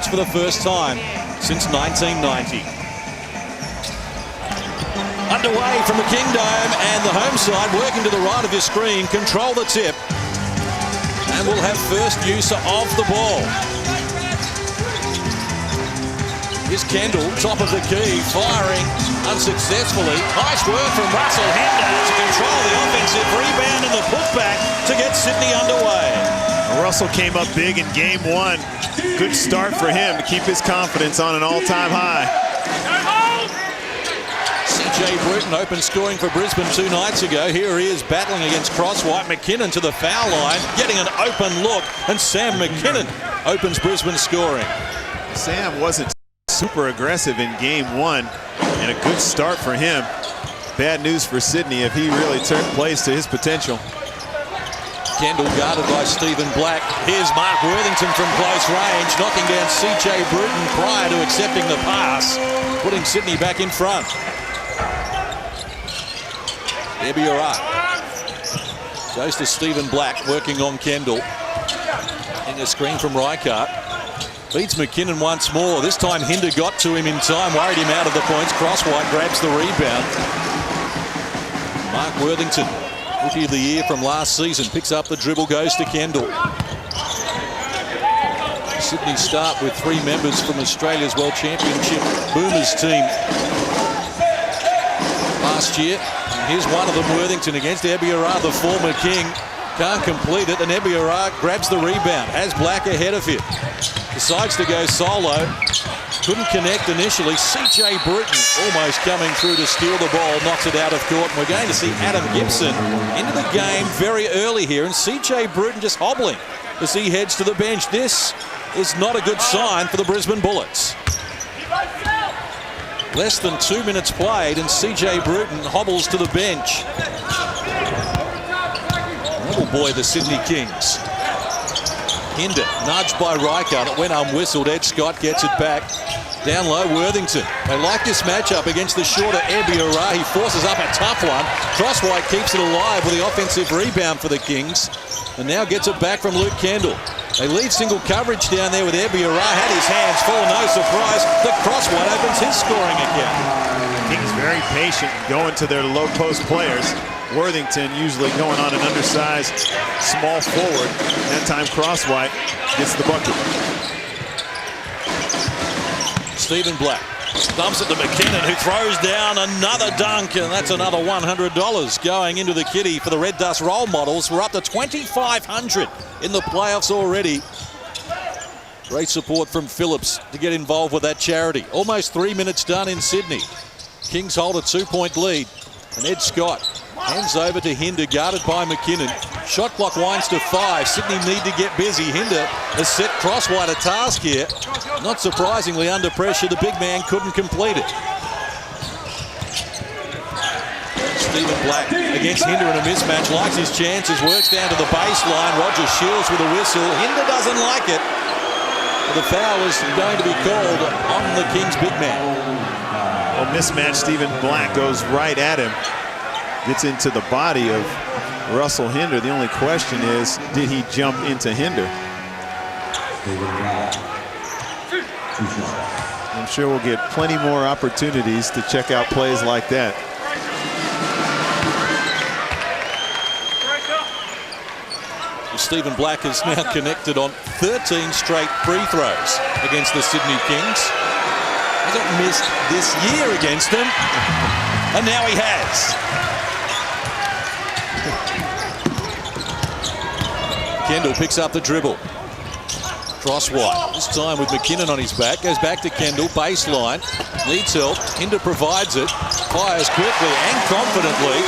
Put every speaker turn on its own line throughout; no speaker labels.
for the first time since 1990. Underway from the Kingdome, and the home side working to the right of your screen. Control the tip, and we'll have first use of the ball. Here's Kendall, top of the key, firing unsuccessfully. Nice work from Russell Hinder to control the offensive rebound and the putback to get Sydney underway.
Russell came up big in game one. Good start for him to keep his confidence on an all-time high.
CJ Bruton open scoring for Brisbane 2 nights ago. Here he is battling against Crosswhite. McKinnon to the foul line, getting an open look, and Sam McKinnon opens Brisbane scoring.
Sam wasn't super aggressive in game one, and a good start for him. Bad news for Sydney if he really plays to his potential.
Kendall guarded by Stephen Black. Here's Mark Worthington from close range, knocking down CJ Bruton prior to accepting the pass, putting Sydney back in front. Ebiora goes to Stephen Black, working on Kendall. In a screen from Reichardt. Beats McKinnon once more. This time Hinder got to him in time, worried him out of the points. Crosswhite grabs the rebound. Mark Worthington, Rookie of the Year from last season, picks up the dribble, goes to Kendall. Sydney start with 3 members from Australia's World Championship Boomers team last year. And here's one of them, Worthington, against Ebiora, the former King. Can't complete it, and Ebiora grabs the rebound. Has Black ahead of him. Decides to go solo. Couldn't connect initially. CJ Bruton almost coming through to steal the ball. Knocks it out of court. And we're going to see Adam Gibson into the game very early here. And CJ Bruton just hobbling as he heads to the bench. This is not a good sign for the Brisbane Bullets. Less than 2 minutes played, and CJ Bruton hobbles to the bench. Little boy, the Sydney Kings. Hinder nudged by Reichardt. It went unwhistled. Ed Scott gets it back. Down low, Worthington. They like this matchup against the shorter Ebiora. He forces up a tough one. Crosswhite keeps it alive with the offensive rebound for the Kings. And now gets it back from Luke Kendall. They leave single coverage down there with Ebiora. Had his hands full, no surprise. The Crosswhite opens his scoring account.
Kings very patient going to their low post players. Worthington usually going on an undersized small forward. That time Crosswhite gets the bucket. Stephen Black dumps it to McKinnon, who throws down another dunk, and that's another $100 going into the kitty for the Red Dust role models. We're up to 2,500 in the playoffs already. Great support from Phillips to get involved with that charity. Almost 3 minutes done in Sydney. Kings hold a 2-point lead, and Ed Scott hands over to Hinder, guarded by McKinnon. Shot clock winds to 5. Sydney need to get busy. Hinder has set Crosswhite a task here. Not surprisingly, under pressure, the big man couldn't complete it. Stephen Black against Hinder in a mismatch, likes his chances, works down to the baseline. Rogers shields with a whistle. Hinder doesn't like it. The foul is going to be called on the Kings big man. Well, mismatch, Stephen Black goes right at him. Gets into the body of Russell Hinder. The only question is, did he jump into Hinder? I'm sure we'll get plenty more opportunities to check out plays like that. Stephen Black is now connected on 13 straight free throws against the Sydney Kings. Hasn't missed this year against them, and now he has. Kendall picks up the dribble. Crosswhite, this time with McKinnon on his back, goes back to Kendall, baseline, needs help. Hinder provides it, fires quickly and confidently.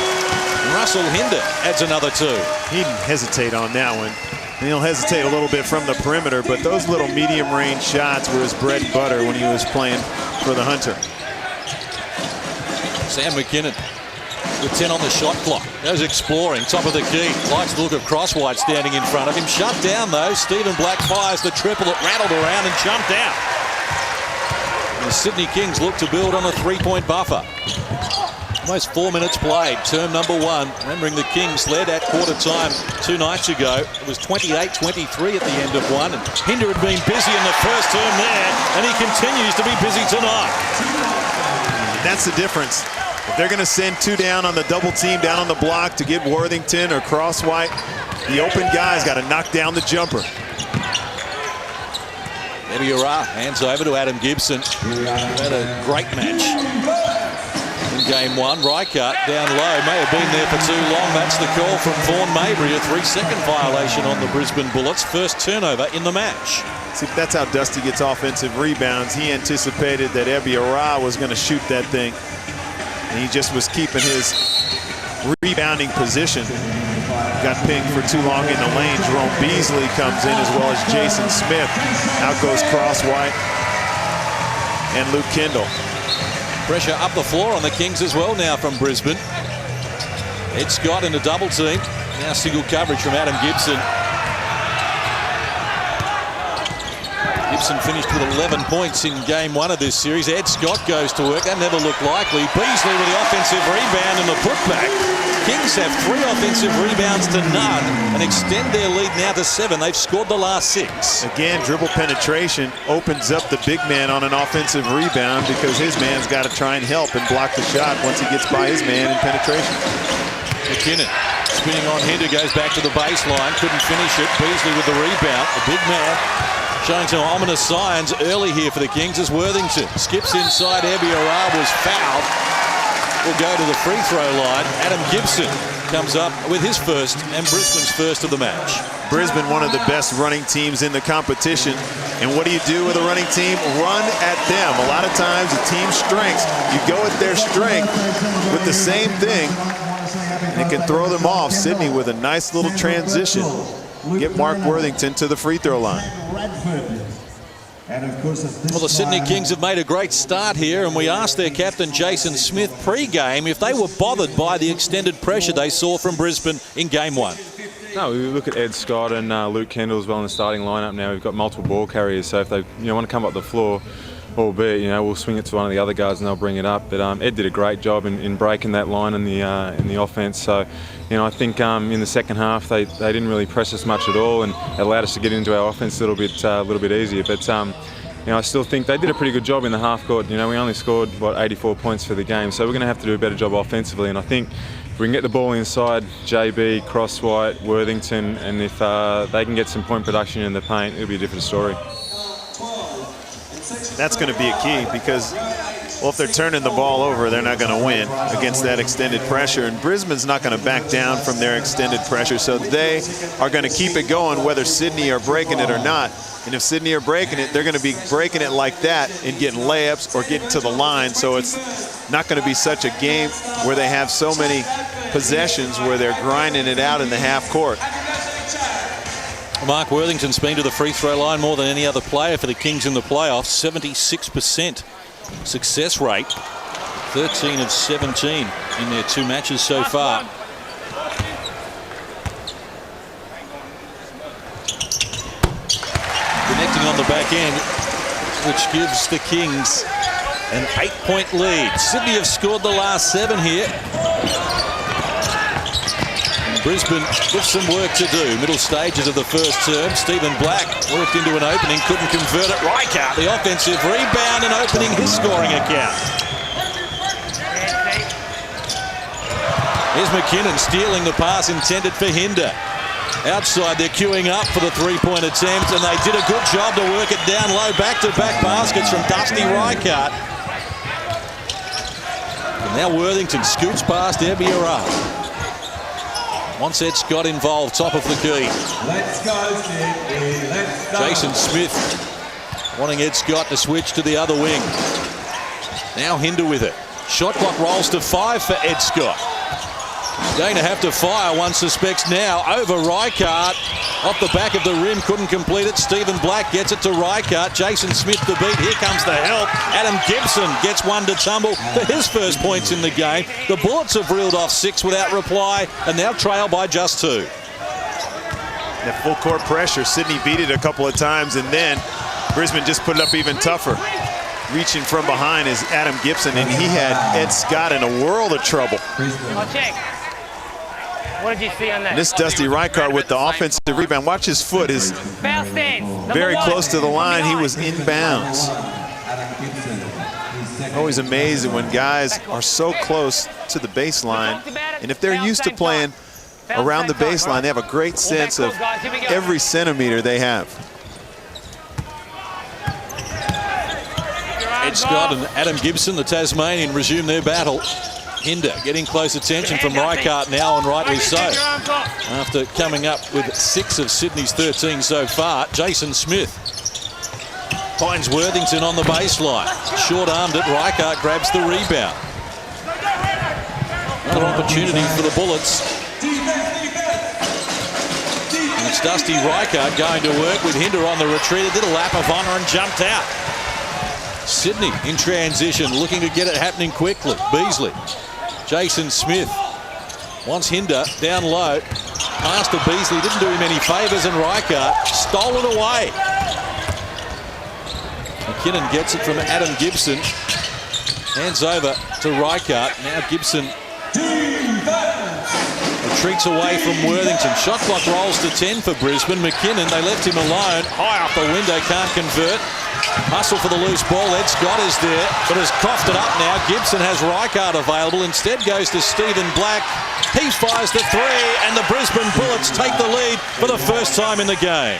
Russell Hinder adds another 2. He didn't hesitate on that one. He'll hesitate a little bit from the perimeter, but those little medium-range shots were his bread and butter when he was playing for the Hunter. Sam McKinnon with 10 on the shot clock. Goes exploring, top of the key. Likes the look of Crosswhite standing in front of him. Shut down, though. Stephen Black fires the triple. It rattled around and jumped out. And the Sydney Kings look to build on a 3-point buffer. Almost 4 minutes played, term number 1. Remembering the Kings led at quarter time 2 nights ago. It was 28-23 at the end of one. And Hinder had been busy in the first term there.
and he continues to be busy tonight.
That's the difference. If they're going to send two down on the double team, down on the block to get Worthington or Crosswhite, the open guy's got to knock down the jumper.
Ebiara hands over to Adam Gibson. Had a great match in game one. Reichardt down low, may have been there for too long. That's the call from Vaughan Mabry, a 3-second violation on the Brisbane Bullets. First turnover in the match.
See, that's how Dusty gets offensive rebounds. He anticipated that Ebiara was going to shoot that thing, and he just was keeping his rebounding position. Got pinged for too long in the lane. Jerome Beasley comes in, as well as Jason Smith. Out goes Crosswhite and Luke Kendall.
Pressure up the floor on the Kings as well now from Brisbane. Ed Scott in a double team. Now single coverage from Adam Gibson. Gibson finished with 11 points in game one of this series. Ed Scott goes to work. That never looked likely. Beasley with the offensive rebound and the putback. Kings have 3 offensive rebounds to none and extend their lead now to 7. They've scored the last 6.
Again, dribble penetration opens up the big man on an offensive rebound because his man's got to try and help and block the shot once he gets by his man in penetration.
McKinnon spinning on Hinder, goes back to the baseline. Couldn't finish it. Beasley with the rebound. The big man showing some ominous signs early here for the Kings as Worthington skips inside. Ebiara was fouled. Will go to the free throw line. Adam Gibson comes up with his first and Brisbane's first of the match.
Brisbane, one of the best running teams in the competition. And what do you do with a running team? Run at them. A lot of times the team's strengths, you go at their strength with the same thing, and it can throw them off. Sydney with a nice little transition. Get Mark Worthington to the free throw line.
Well, the Sydney Kings have made a great start here, and we asked their captain Jason Smith pre-game if they were bothered by the extended pressure they saw from Brisbane in game one.
No, we look at Ed Scott and Luke Kendall as well in the starting lineup now. We've got multiple ball carriers, so if they want to come up the floor, albeit we'll swing it to one of the other guys and they'll bring it up. But Ed did a great job in breaking that line in the offense. So I think in the second half they didn't really press us much at all, and it allowed us to get into our offense a little bit easier. But I still think they did a pretty good job in the half court. We only scored 84 points for the game, so we're going to have to do a better job offensively. And I think if we can get the ball inside JB, Crosswhite, Worthington, and if they can get some point production in the paint, it'll be a different story.
That's going to be a key because, well, if they're turning the ball over, they're not going to win against that extended pressure. And Brisbane's not going to back down from their extended pressure. So they are going to keep it going whether Sydney are breaking it or not. And if Sydney are breaking it, they're going to be breaking it like that and getting layups or getting to the line. So it's not going to be such a game where they have so many possessions where they're grinding it out in the half court.
Mark Worthington's been to the free throw line more than any other player for the Kings in the playoffs. 76% success rate. 13 of 17 in their 2 matches so far. Connecting on the back end, which gives the Kings an 8-point lead. Sydney have scored the last 7 here. Brisbane with some work to do. Middle stages of the first term. Stephen Black worked into an opening, couldn't convert it. Reichardt, the offensive rebound and opening his scoring account. Here's McKinnon stealing the pass intended for Hinder. Outside, they're queuing up for the 3-point attempt, and they did a good job to work it down low. Back-to-back baskets from Dusty Reichardt. And now Worthington scoots past Ebiara. Once Ed Scott involved, top of the key.
Let's go, Sydney. Let's go.
Jason Smith wanting Ed Scott to switch to the other wing. Now Hinder with it. Shot clock rolls to 5 for Ed Scott. Going to have to fire, one suspects now, over Reichardt. Off the back of the rim, couldn't complete it. Stephen Black gets it to Reichardt. Jason Smith the beat. Here comes the help. Adam Gibson gets one to tumble for his first points in the game. The Bullets have reeled off 6 without reply and now trail by just 2.
That full court pressure, Sydney beat it a couple of times, and then Brisbane just put it up even tougher. Reaching from behind is Adam Gibson, and he had Ed Scott in a world of trouble.
What did you see on that?
This Dusty Reichart with the offensive rebound. Watch his foot is
Foul stance.
very close to the line. He was inbounds. Always amazing when guys are so close to the baseline. And if they're used to playing around the baseline, they have a great sense of every centimeter they have.
Ed Scott and Adam Gibson, the Tasmanian, resume their battle. Hinder getting close attention from Reichart now, and rightly so. After coming up with 6 of Sydney's 13 so far, Jason Smith finds Worthington on the baseline. Short-armed it, Reichart grabs the rebound. Another opportunity for the Bullets. And it's Dusty Reichart going to work with Hinder on the retreat. It did a lap of honour and jumped out. Sydney in transition, looking to get it happening quickly. Beasley. Jason Smith wants Hinder down low. Pass to Beasley, didn't do him any favours, and Reichart stole it away. McKinnon gets it from Adam Gibson. Hands over to Reichart. Now Gibson retreats away from Worthington. Shot clock rolls to 10 for Brisbane. McKinnon, they left him alone. High off the window, can't convert. Hustle for the loose ball. Ed Scott is there, but has coughed it up now. Gibson has Reichart available. Instead goes to Stephen Black. He fires the 3, and the Brisbane Bullets take the lead for the first time in the game.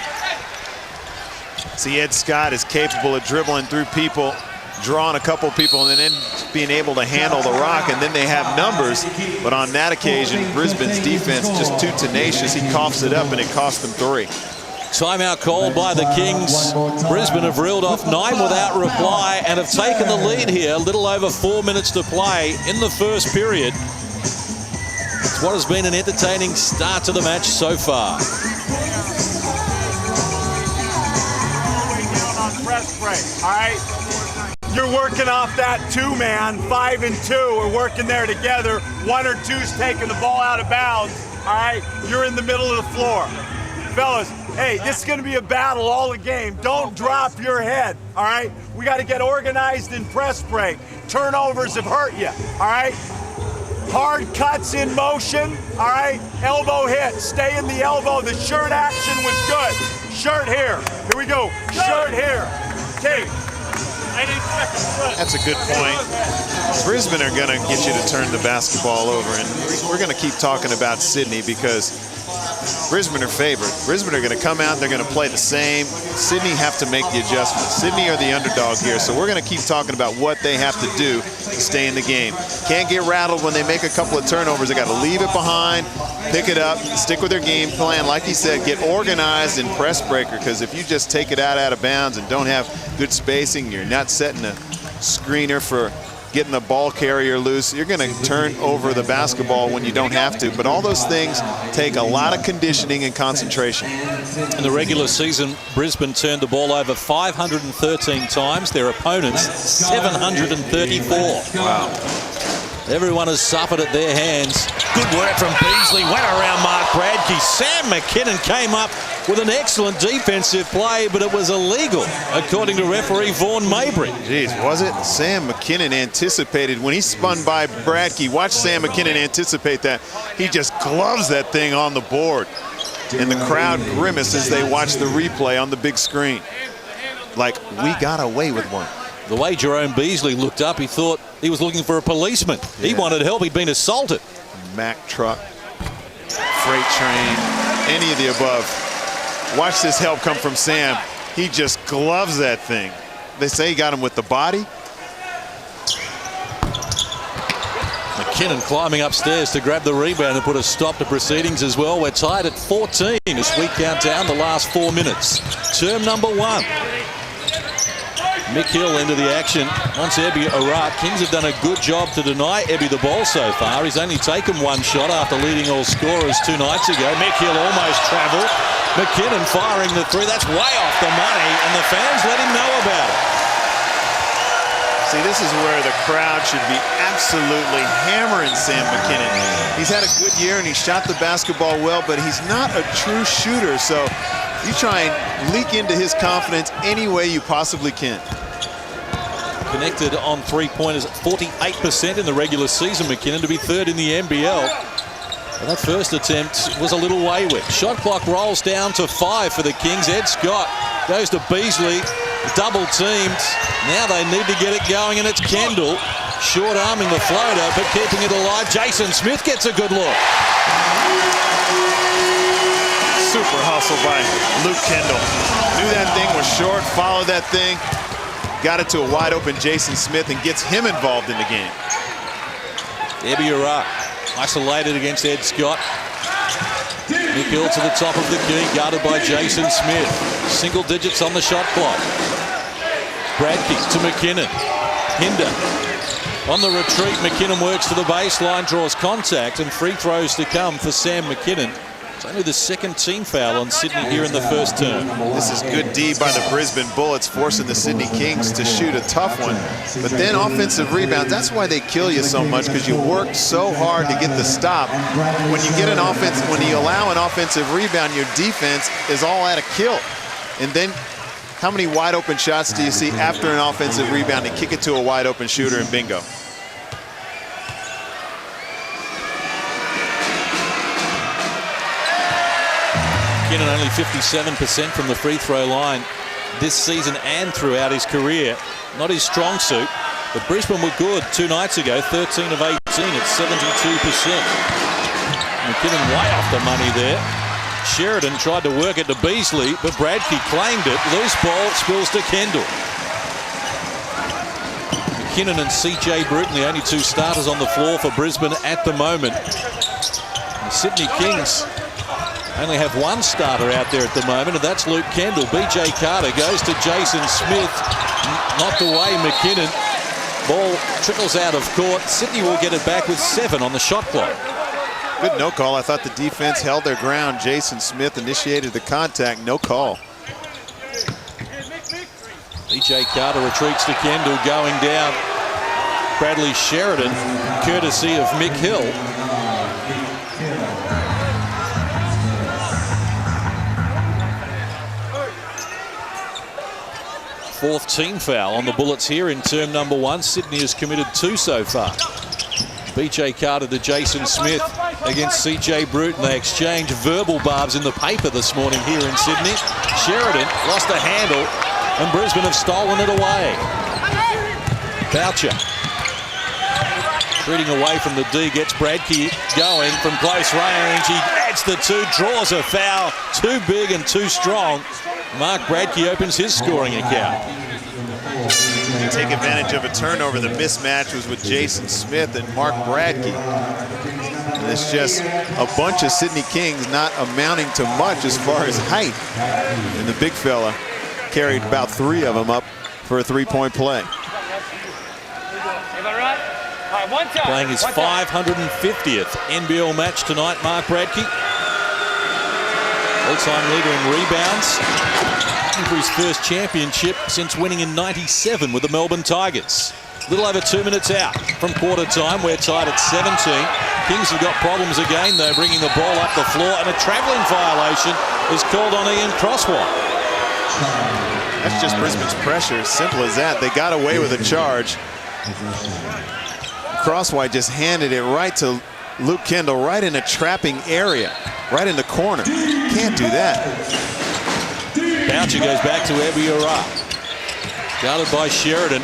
See, Ed Scott is capable of dribbling through people, drawing a couple people, and then being able to handle the rock, and then they have numbers. But on that occasion, Brisbane's defense just too tenacious. He coughs it up, and it cost them 3.
Timeout called by the Kings. Brisbane have reeled off 9 without reply and have taken the lead here. A little over 4 minutes to play in the first period. It's what has been an entertaining start to the match so far.
Press break, all right? You're working off that 2-man, 5 and 2 are working there together. 1 or 2's taking the ball out of bounds, all right? You're in the middle of the floor. Fellas, hey, this is going to be a battle all the game. Don't drop your head, all right? We got to get organized in press break. Turnovers have hurt you, all right? Hard cuts in motion, all right? Elbow hit, stay in the elbow. The shirt action was good. Shirt here, here we go. Shirt here, okay.
That's a good point. Brisbane are going to get you to turn the basketball over, and we're going to keep talking about Sydney because Brisbane are favored. Brisbane are going to come out, they're going to play the same. Sydney have to make the adjustments. Sydney are the underdog here, so we're going to keep talking about what they have to do to stay in the game. Can't get rattled when they make a couple of turnovers. They got to leave it behind, pick it up, stick with their game plan. Like he said, get organized in press breaker, because if you just take it out of bounds and don't have good spacing, you're not setting a screener for getting the ball carrier loose, you're going to turn over the basketball when you don't have to. But all those things take a lot of conditioning and concentration.
In the regular season, Brisbane turned the ball over 513 times. Their opponents, 734.
Wow.
Everyone has suffered at their hands. Good work from Beasley. Went around Mark Bradkey. Sam McKinnon came up with an excellent defensive play, but it was illegal, according to referee Vaughan Mabry.
Jeez, was it? Sam McKinnon anticipated when he spun by Bradkey. Watch Sam McKinnon anticipate that. He just gloves that thing on the board. And the crowd grimace as they watch the replay on the big screen. Like, we got away with one.
The way Jerome Beasley looked up, he thought he was looking for a policeman. He wanted help. He'd been assaulted.
Mack truck, freight train, any of the above. Watch this help come from Sam. He just gloves that thing. They say he got him with the body.
McKinnon climbing upstairs to grab the rebound and put a stop to proceedings as well. We're tied at 14 as we count down the last 4 minutes. Term number 1. Mick Hill into the action. Once Ebby Arat. Kings have done a good job to deny Ebby the ball so far. He's only taken 1 shot after leading all scorers 2 nights ago. Mick Hill almost travelled. McKinnon firing the 3. That's way off the money, and the fans let him know about it.
See, this is where the crowd should be absolutely hammering Sam McKinnon. He's had a good year and he shot the basketball well, but he's not a true shooter. So you try and leak into his confidence any way you possibly can.
Connected on 3-pointers at 48% in the regular season, McKinnon, to be 3rd in the NBL. And that first attempt was a little wayward. Shot clock rolls down to 5 for the Kings. Ed Scott goes to Beasley, double teamed. Now they need to get it going, and it's Kendall short arming the floater but keeping it alive. Jason Smith gets a good look.
Super hustle by Luke Kendall. Knew that thing was short, followed that thing, got it to a wide open Jason Smith and gets him involved in the game.
Ebiara isolated against Ed Scott. Nick Hill to the top of the key, guarded by Jason Smith. Single digits on the shot clock. Bradkey to McKinnon. Hinder on the retreat. McKinnon works to the baseline, draws contact, and free throws to come for Sam McKinnon. It's only the second team foul on Sydney here in the first term.
This is good D by the Brisbane Bullets, forcing the Sydney Kings to shoot a tough one. But then offensive rebounds, that's why they kill you so much, because you work so hard to get the stop. When you get an offense, when you allow an offensive rebound, your defense is all at a kill. And then how many wide open shots do you see after an offensive rebound and kick it to a wide open shooter and bingo?
McKinnon only 57% from the free throw line this season and throughout his career. Not his strong suit, but Brisbane were good 2 nights ago, 13 of 18 at 72%. McKinnon way off the money there. Sheridan tried to work it to Beasley, but Bradkey claimed it. Loose ball spills to Kendall. McKinnon and CJ Bruton, the only 2 starters on the floor for Brisbane at the moment. The Sydney Kings only have 1 starter out there at the moment, and that's Luke Kendall. BJ Carter goes to Jason Smith. Knocked away McKinnon. Ball trickles out of court. Sydney will get it back with 7 on the shot clock.
Good no call. I thought the defense held their ground. Jason Smith initiated the contact. No call.
BJ Carter retreats to Kendall, going down. Bradley Sheridan, courtesy of Mick Hill. Fourth team foul on the Bullets here in term number 1. Sydney has committed 2 so far. BJ Carter to Jason Smith against CJ Bruton. They exchange verbal barbs in the paper this morning here in Sydney. Sheridan lost the handle, and Brisbane have stolen it away. Boucher treating away from the D, gets Bradkey going from close range. He adds the 2, draws a foul. Too big and too strong. Mark Bradkey opens his scoring account.
To take advantage of a turnover, the mismatch was with Jason Smith and Mark Bradkey. And it's just a bunch of Sydney Kings not amounting to much as far as height. And the big fella carried about 3 of them up for a 3-point play.
Playing his 550th NBL match tonight, Mark Bradkey. All-time leader in rebounds. For his first championship since winning in '97 with the Melbourne Tigers. Little over 2 minutes out from quarter time. We're tied at 17. Kings have got problems again, though, bringing the ball up the floor, and a travelling violation is called on Ian Crosswhite.
That's just Brisbane's pressure, simple as that. They got away with a charge. Crosswhite just handed it right to Luke Kendall, right in a trapping area, right in the corner. Can't do that.
Boucher goes back to Ebiara. Guarded by Sheridan.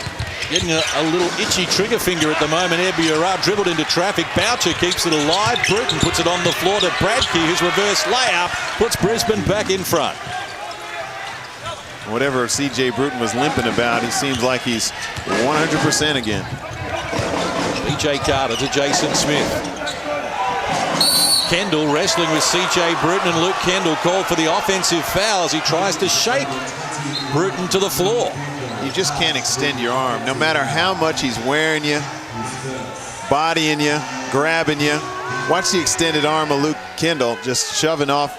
Getting a little itchy trigger finger at the moment. Ebiara dribbled into traffic. Boucher keeps it alive. Bruton puts it on the floor to Bradkey, whose reverse layup puts Brisbane back in front.
Whatever CJ Bruton was limping about, he seems like he's 100% again.
BJ Carter to Jason Smith. Kendall wrestling with CJ Bruton, and Luke Kendall called for the offensive foul as he tries to shake Bruton to the floor.
You just can't extend your arm, no matter how much he's wearing you, bodying you, grabbing you. Watch the extended arm of Luke Kendall just shoving off.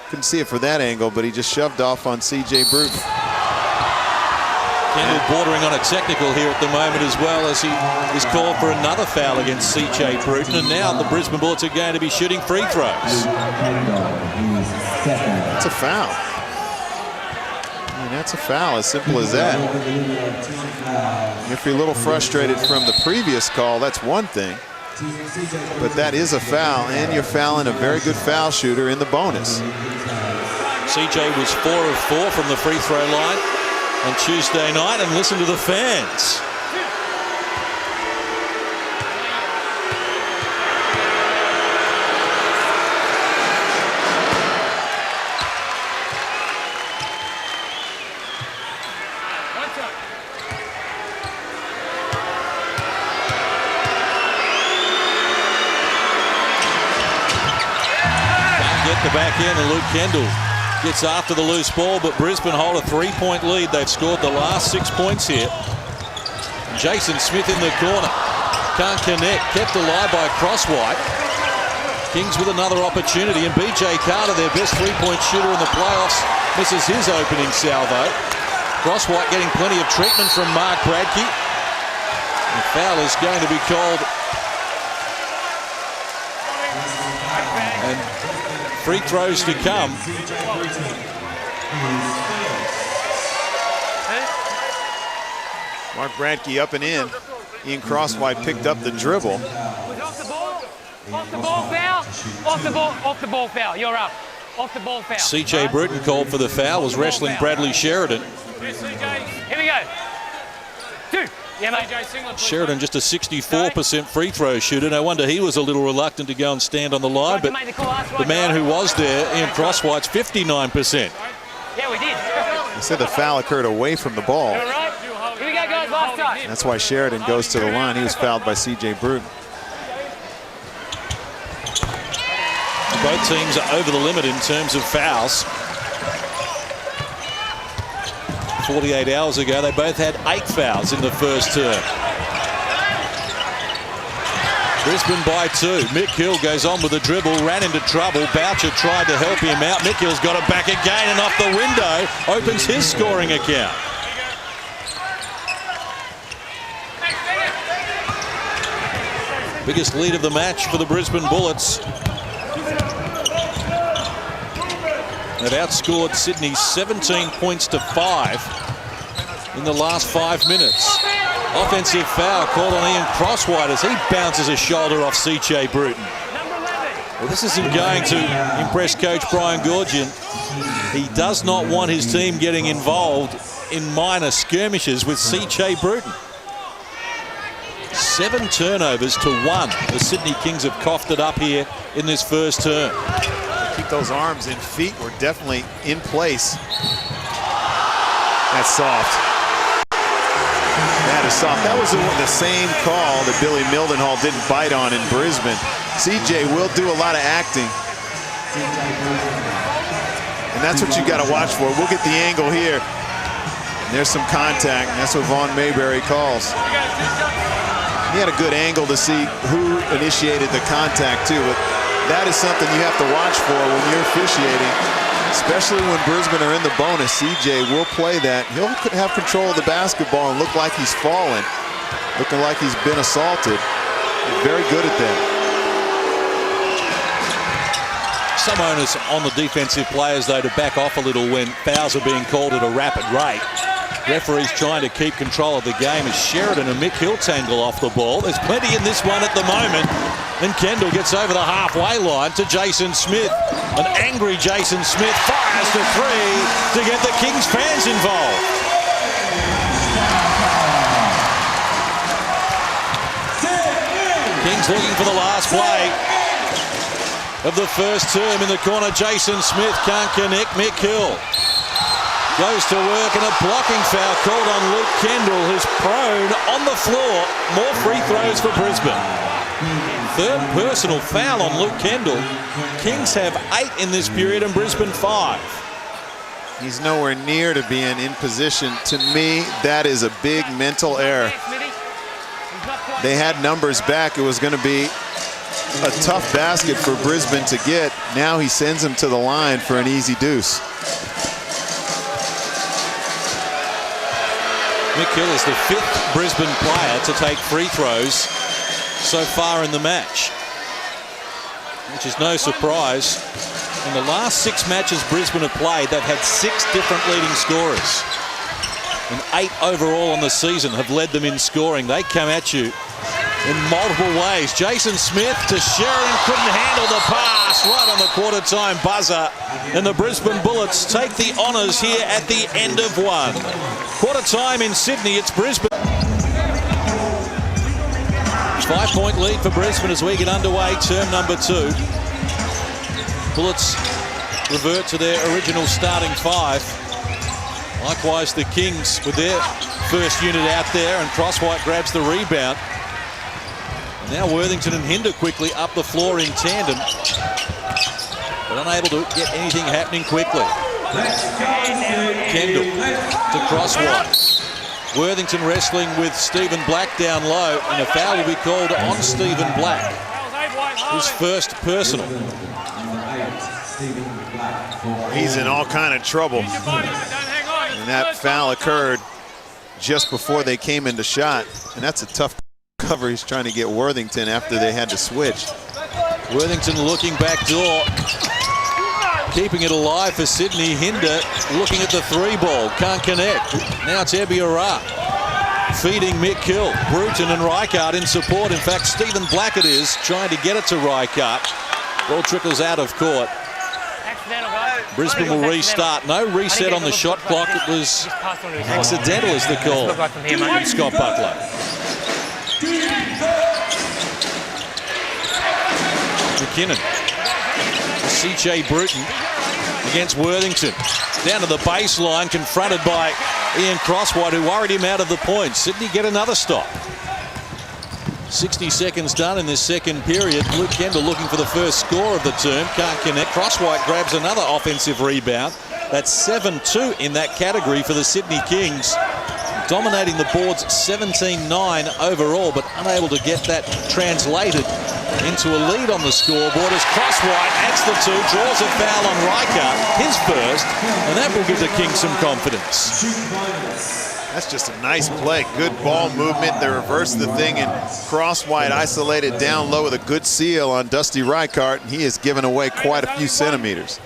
Couldn't see it for that angle, but he just shoved off on CJ Bruton.
Kendall bordering on a technical here at the moment, as well as he is called for another foul against CJ Bruton, and now the Brisbane Bullets are going to be shooting free throws.
That's a foul. I mean, that's a foul, as simple as that. If you're a little frustrated from the previous call, that's one thing. But that is a foul, and you're fouling a very good foul shooter in the bonus.
CJ was 4 of 4 from the free throw line on Tuesday night, and listen to the fans. Get the back end, and Luke Kendall gets after the loose ball, but Brisbane hold a 3-point lead. They've scored the last 6 points here. Jason Smith in the corner. Can't connect. Kept alive by Crosswhite. Kings with another opportunity, and BJ Carter, their best 3-point shooter in the playoffs, misses his opening salvo. Crosswhite getting plenty of treatment from Mark Bradke. The foul is going to be called. And free throws to come.
Mark Bradke up and in. Ian Crosswhite picked up the dribble.
Off the ball foul. Off the ball foul. You're up. Off the ball foul.
CJ Bruton called for the foul, was wrestling Bradley Sheridan.
Here we go. 2. Yeah, mate.
Sheridan just a 64% free throw shooter. No wonder he was a little reluctant to go and stand on the line, but the man who was there, Ian Crosswhite's 59%.
Yeah, we did.
He said the foul occurred away from the ball.
All right. Here we go, guys. Last time.
That's why Sheridan goes to the line. He was fouled by CJ Bruton.
Both teams are over the limit in terms of fouls. 48 hours ago, they both had 8 fouls in the first term. Brisbane by 2. Mick Hill goes on with the dribble, ran into trouble. Boucher tried to help him out. Mick Hill's got it back again, and off the window opens his scoring account. Biggest lead of the match for the Brisbane Bullets. They've outscored Sydney 17 points to 5 in the last 5 minutes. Offensive foul called on Ian Crosswhite as he bounces a shoulder off CJ Bruton. Well, this isn't going to impress coach Brian Goorjian. He does not want his team getting involved in minor skirmishes with CJ Bruton. 7 turnovers to 1. The Sydney Kings have coughed it up here in this first term.
Keep those arms and feet were definitely in place. That's soft. That is soft. That was the same call that Billy Mildenhall didn't bite on in Brisbane. CJ will do a lot of acting. And that's what you got to watch for. We'll get the angle here. And there's some contact. And that's what Vaughn Mayberry calls. He had a good angle to see who initiated the contact too. But that is something you have to watch for when you're officiating, especially when Brisbane are in the bonus. CJ will play that. He'll have control of the basketball and look like he's fallen, looking like he's been assaulted. Very good at that.
Some onus on the defensive players, though, to back off a little when fouls are being called at a rapid rate. Referees trying to keep control of the game as Sheridan and Mick Hill tangle off the ball. There's plenty in this one at the moment. And Kendall gets over the halfway line to Jason Smith. An angry Jason Smith fires to 3 to get the Kings fans involved. Kings looking for the last play of the first term in the corner. Jason Smith can't connect. Mick Hill goes to work, and a blocking foul called on Luke Kendall, who's prone on the floor. More free throws for Brisbane. Third personal foul on Luke Kendall. Kings have 8 in this period and Brisbane 5.
He's nowhere near to being in position. To me, that is a big mental error. They had numbers back. It was going to be a tough basket for Brisbane to get. Now he sends him to the line for an easy deuce.
Mick Hill is the 5th Brisbane player to take free throws so far in the match, which is no surprise. In the last 6 matches Brisbane have played, they've had 6 different leading scorers. And 8 overall on the season have led them in scoring. They come at you in multiple ways. Jason Smith to Sheridan, couldn't handle the pass right on the quarter-time buzzer. And the Brisbane Bullets take the honours here at the end of one. Quarter-time in Sydney, it's Brisbane. 5-point lead for Brisbane as we get underway, term number 2. Bullets revert to their original starting 5. Likewise, the Kings with their first unit out there, and Crosswhite grabs the rebound. Now Worthington and Hinder quickly up the floor in tandem, but unable to get anything happening quickly. Kendall to Crosswhite. Worthington wrestling with Stephen Black down low, and a foul will be called on Stephen Black. His first personal.
He's in all kind of trouble. And that foul occurred just before they came into shot. And that's a tough cover he's trying to get Worthington after they had to switch.
Worthington looking back door. Keeping it alive for Sydney. Hinder looking at the 3-ball. Can't connect. Now it's Ebiara feeding Mick Hill. Bruton and Reichart in support. In fact, Stephen Black it is trying to get it to Reichart. Ball trickles out of court. Brisbane will restart. No reset on the shot clock. It was accidental is the call from Scott Butler. McKinnon. CJ Bruton against Worthington. Down to the baseline, confronted by Ian Crosswhite, who worried him out of the points. Sydney get another stop. 60 seconds done in this second period. Luke Kendall looking for the first score of the term. Can't connect. Crosswhite grabs another offensive rebound. That's 7-2 in that category for the Sydney Kings. Dominating the boards 17-9 overall, but unable to get that translated into a lead on the scoreboard as Crosswhite adds the 2, draws a foul on Reichart, his first, and that will give the Kings some confidence.
That's just a nice play. Good ball movement. They reversed the thing, and Crosswhite isolated down low with a good seal on Dusty Reichart, and he has given away quite a few centimeters.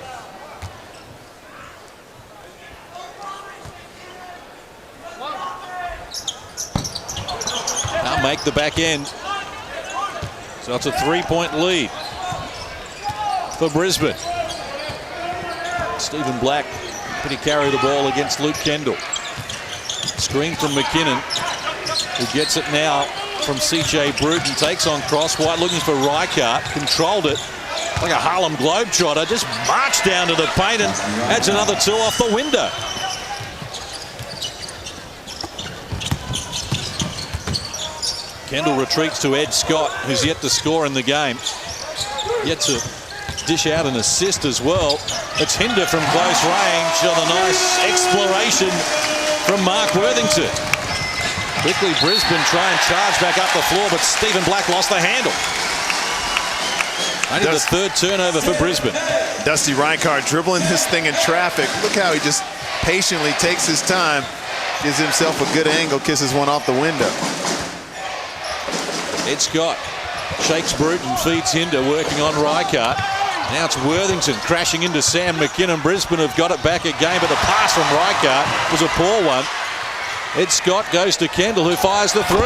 Now make the back end. So it's a 3-point lead for Brisbane. Stephen Black, can he carry the ball against Luke Kendall? Screen from McKinnon, who gets it now from CJ Bruton, takes on Crosswhite, looking for Reichart, controlled it like a Harlem Globetrotter, just marched down to the paint and adds another 2 off the window. Kendall retreats to Ed Scott, who's yet to score in the game. Yet to dish out an assist as well. It's Hinder from close range on a nice exploration from Mark Worthington. Quickly Brisbane try and charge back up the floor, but Stephen Black lost the handle. Only the 3rd turnover for Brisbane.
Dusty Reichart dribbling this thing in traffic. Look how he just patiently takes his time, gives himself a good angle, kisses one off the window.
Ed Scott shakes Bruton, feeds Hinder, working on Reichart. Now it's Worthington crashing into Sam McKinnon. Brisbane have got it back again, but the pass from Reichart was a poor one. Ed Scott goes to Kendall, who fires the 3.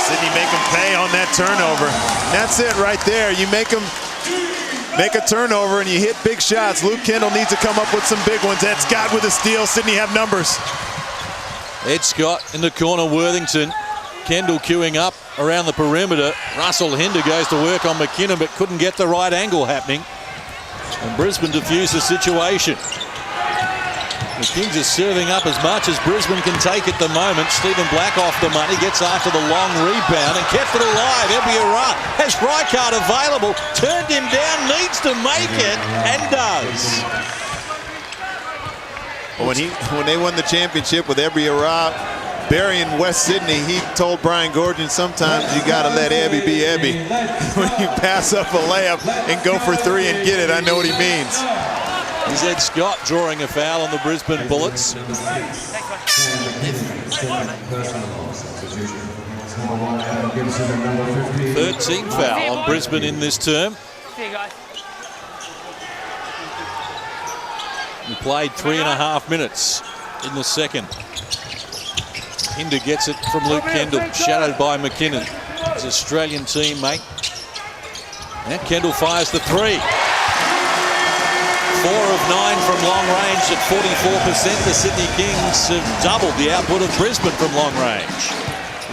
Sydney make him pay on that turnover. That's it right there. You make him make a turnover and you hit big shots. Luke Kendall needs to come up with some big ones. Ed Scott with a steal. Sydney have numbers.
Ed Scott in the corner, Worthington. Kendall queuing up around the perimeter. Russell Hinder goes to work on McKinnon, but couldn't get the right angle happening. And Brisbane defused the situation. The Kings are serving up as much as Brisbane can take at the moment. Stephen Black off the money, gets after the long rebound and kept it alive. Ebiara has Reichart available, turned him down, needs to make it, and does.
When they won the championship with Ebiara, Barry in West Sydney, he told Brian Gordon, sometimes you got to let Ebby be Ebby. When you pass up a layup and go for 3 and get it, I know what he means.
Here's Ed Scott drawing a foul on the Brisbane Bullets. 3rd team foul on Brisbane in this term. We played 3.5 minutes in the second.
Hinder gets it from Luke Kendall, shadowed by McKinnon, his Australian teammate. And Kendall fires the three. 4 of 9 from long range at 44%. The Sydney Kings have doubled the output of Brisbane from long range.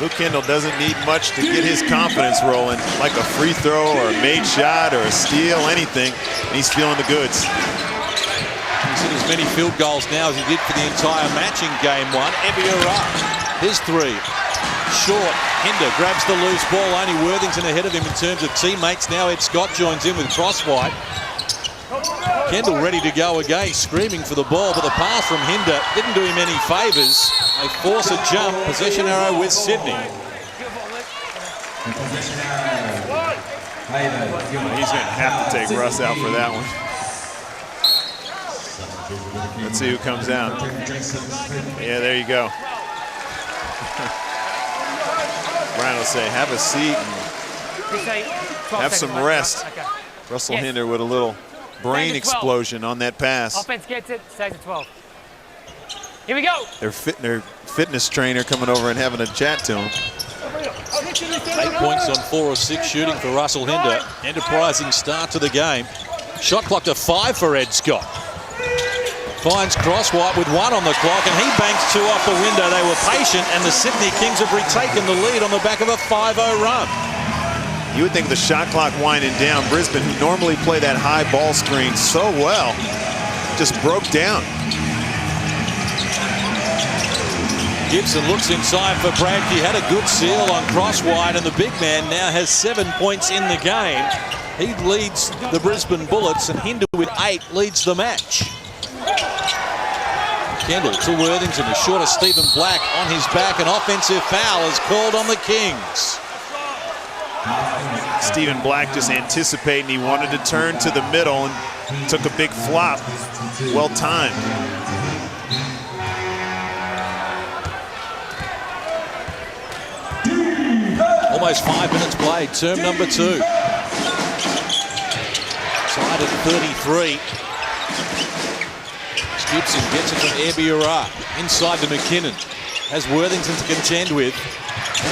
Luke Kendall doesn't need much to get his confidence rolling, like a free throw or a made shot or a steal, anything, and he's feeling the goods.
He's hit as many field goals now as he did for the entire match in game 1. Ebiara, his three. Short. Hinder grabs the loose ball. Only Worthington ahead of him in terms of teammates. Now Ed Scott joins in with Crosswhite. Kendall ready to go again, screaming for the ball, but the pass from Hinder didn't do him any favours. They force a jump. Possession arrow with Sydney.
He's going to have to take Russ out for that one. Let's see who comes out. Yeah, there you go. Brian will say, have a seat and have some rest. Russell Hinder with a little brain explosion on that pass.
Offense gets it, stays at 12. Here we go.
Their fitness trainer coming over and having a chat to him.
8 points on 4 or 6 shooting for Russell Hinder. Enterprising start to the game. Shot clock to 5 for Ed Scott. Finds Crosswhite with 1 on the clock, and he banks 2 off the window. They were patient, and the Sydney Kings have retaken the lead on the back of a 5-0 run.
You would think the shot clock winding down, Brisbane, who normally play that high ball screen so well, just broke down.
Gibson looks inside for Bradke. Had a good seal on Crosswhite, and the big man now has 7 points in the game. He leads the Brisbane Bullets, and Hinder with 8 leads the match. Kendall to Worthington, as short as Stephen Black on his back. An offensive foul is called on the Kings.
Stephen Black just anticipating. He wanted to turn to the middle and took a big flop. Well timed.
Almost 5 minutes played. Term number 2. Tied at 33. Gibson gets it from Ebiara. Inside to McKinnon. Has Worthington to contend with.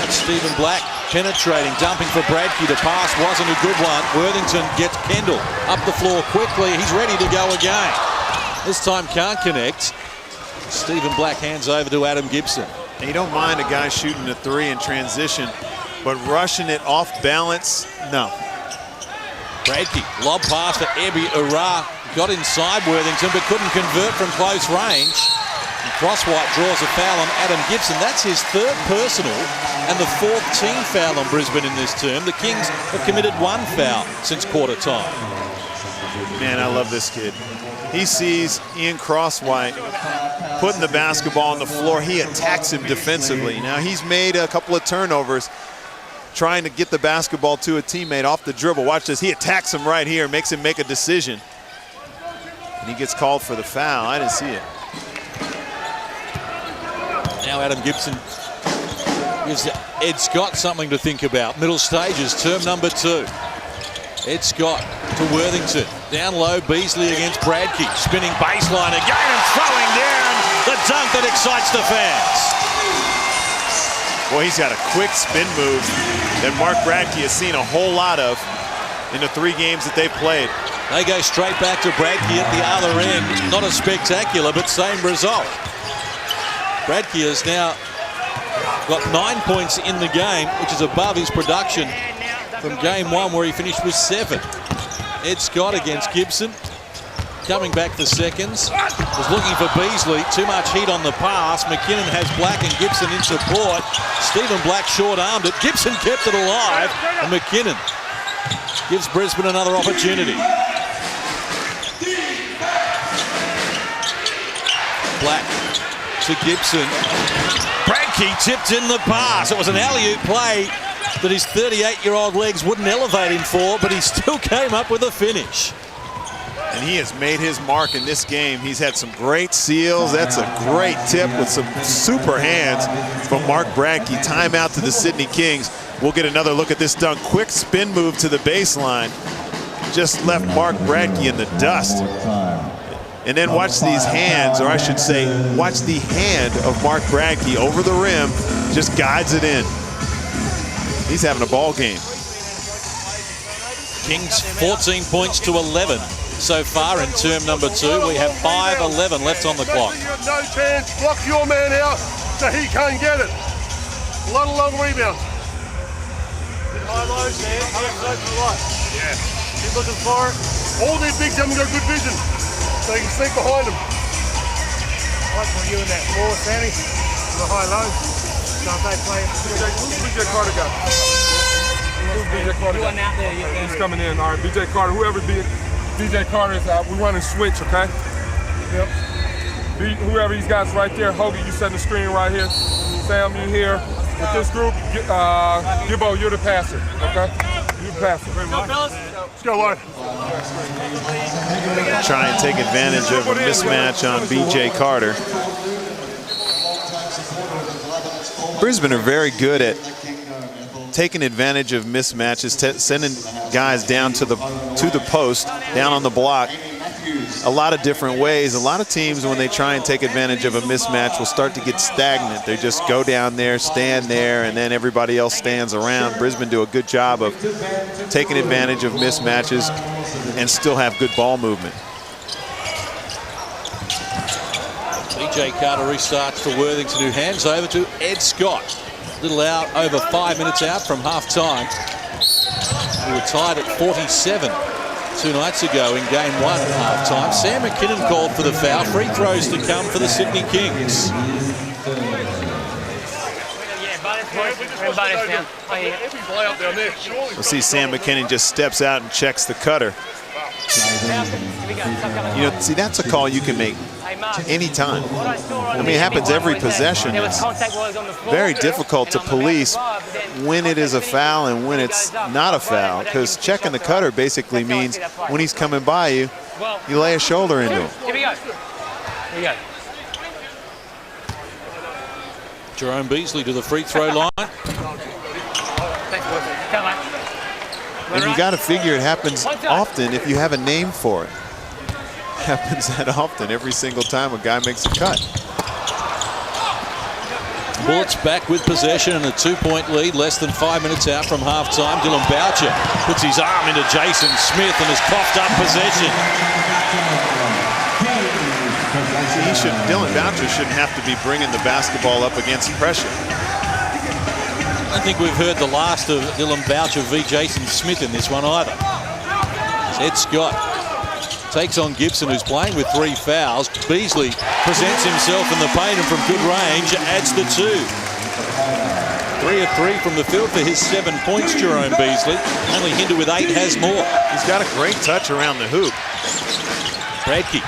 That's Stephen Black penetrating, dumping for Bradke. The pass wasn't a good one. Worthington gets Kendall up the floor quickly. He's ready to go again. This time can't connect. Stephen Black hands over to Adam Gibson.
And you don't mind a guy shooting a 3 in transition, but rushing it off balance, no.
Bradke, lob pass for Ebiara. Got inside Worthington, but couldn't convert from close range. And Crosswhite draws a foul on Adam Gibson. That's his 3rd personal and the 4th team foul on Brisbane in this term. The Kings have committed 1 foul since quarter time.
Man, I love this kid. He sees Ian Crosswhite putting the basketball on the floor. He attacks him defensively. Now, he's made a couple of turnovers trying to get the basketball to a teammate off the dribble. Watch this. He attacks him right here, makes him make a decision. And he gets called for the foul. I didn't see it.
Now Adam Gibson gives Ed Scott something to think about. Middle stages, term number 2. Ed Scott to Worthington. Down low, Beasley against Bradke. Spinning baseline again and throwing down the dunk that excites the fans.
Boy, he's got a quick spin move that Mark Bradke has seen a whole lot of in the 3 games that they've played.
They go straight back to Bradke at the other end. Not as spectacular, but same result. Bradke has now got 9 points in the game, which is above his production from game 1 where he finished with 7. Ed Scott against Gibson. Coming back for seconds. Was looking for Beasley. Too much heat on the pass. McKinnon has Black and Gibson in support. Stephen Black short-armed it. Gibson kept it alive. And McKinnon gives Brisbane another opportunity. Black to Gibson. Bradke tipped in the pass. It was an alley-oop play that his 38-year-old legs wouldn't elevate him for, but he still came up with a finish.
And he has made his mark in this game. He's had some great seals. That's a great tip with some super hands from Mark Bradke. Timeout to the Sydney Kings. We'll get another look at this dunk. Quick spin move to the baseline. Just left Mark Bradke in the dust. And then watch these hands, or I should say, watch the hand of Mark Bradkey over the rim, just guides it in. He's having a ball game.
Kings 14 points to 11 so far in term number 2. We have 5:11 left on the clock.
No chance. Block your man out so he can't get it. A lot of long rebounds. High lows, man. Yeah. Keep looking for it. All these big haven't got good vision, so you can sneak behind them. I like for you in that floor, Sammy. The high low. So if they play. Who's BJ Carter got? Who's BJ Carter?
You want out there? Yeah.
He's coming in. All right, BJ Carter. Whoever BJ Carter is out, we run and switch, okay? Yep. Whoever these guys right there, Hoagie, you set the screen right here. Sam, you here. With this group, Gibbo, you're the passer, okay? You the passer. Let's go, Lloyd.
Try and take advantage of a mismatch on BJ Carter. Brisbane are very good at taking advantage of mismatches, sending guys down to the post, down on the block, a lot of different ways. A lot of teams, when they try and take advantage of a mismatch, will start to get stagnant. They just go down there, stand there, and then everybody else stands around. Brisbane do a good job of taking advantage of mismatches and still have good ball movement.
BJ Carter restarts for Worthington, who hands over to Ed Scott. Little out, over 5 minutes out from half-time. We were tied at 47 2 nights ago in game 1 at half-time. Sam McKinnon called for the foul. Free throws to come for the Sydney Kings.
We'll see Sam McKinnon just steps out and checks the cutter. You know, see, that's a call you can make anytime. I mean, it happens every possession. It's very difficult to police when it is a foul and when it's not a foul, because checking the cutter basically means when he's coming by you, you lay a shoulder into him.
Here we go. Here we go.
Jerome Beasley to the free throw line.
And you got to figure it happens often if you have a name for it. It happens that often, every single time a guy makes a cut.
Bullets back with possession and a 2-point lead, less than 5 minutes out from halftime. Dylan Boucher puts his arm into Jason Smith and has coughed up possession.
Dylan Boucher shouldn't have to be bringing the basketball up against pressure.
I don't think we've heard the last of Dylan Boucher v. Jason Smith in this one either. Ed Scott takes on Gibson, who's playing with 3 fouls. Beasley presents himself in the paint and from good range adds the 2. 3 of 3 from the field for his 7 points, Jerome Beasley. Only Hinder with 8 has more.
He's got a great touch around the hoop.
Bradkey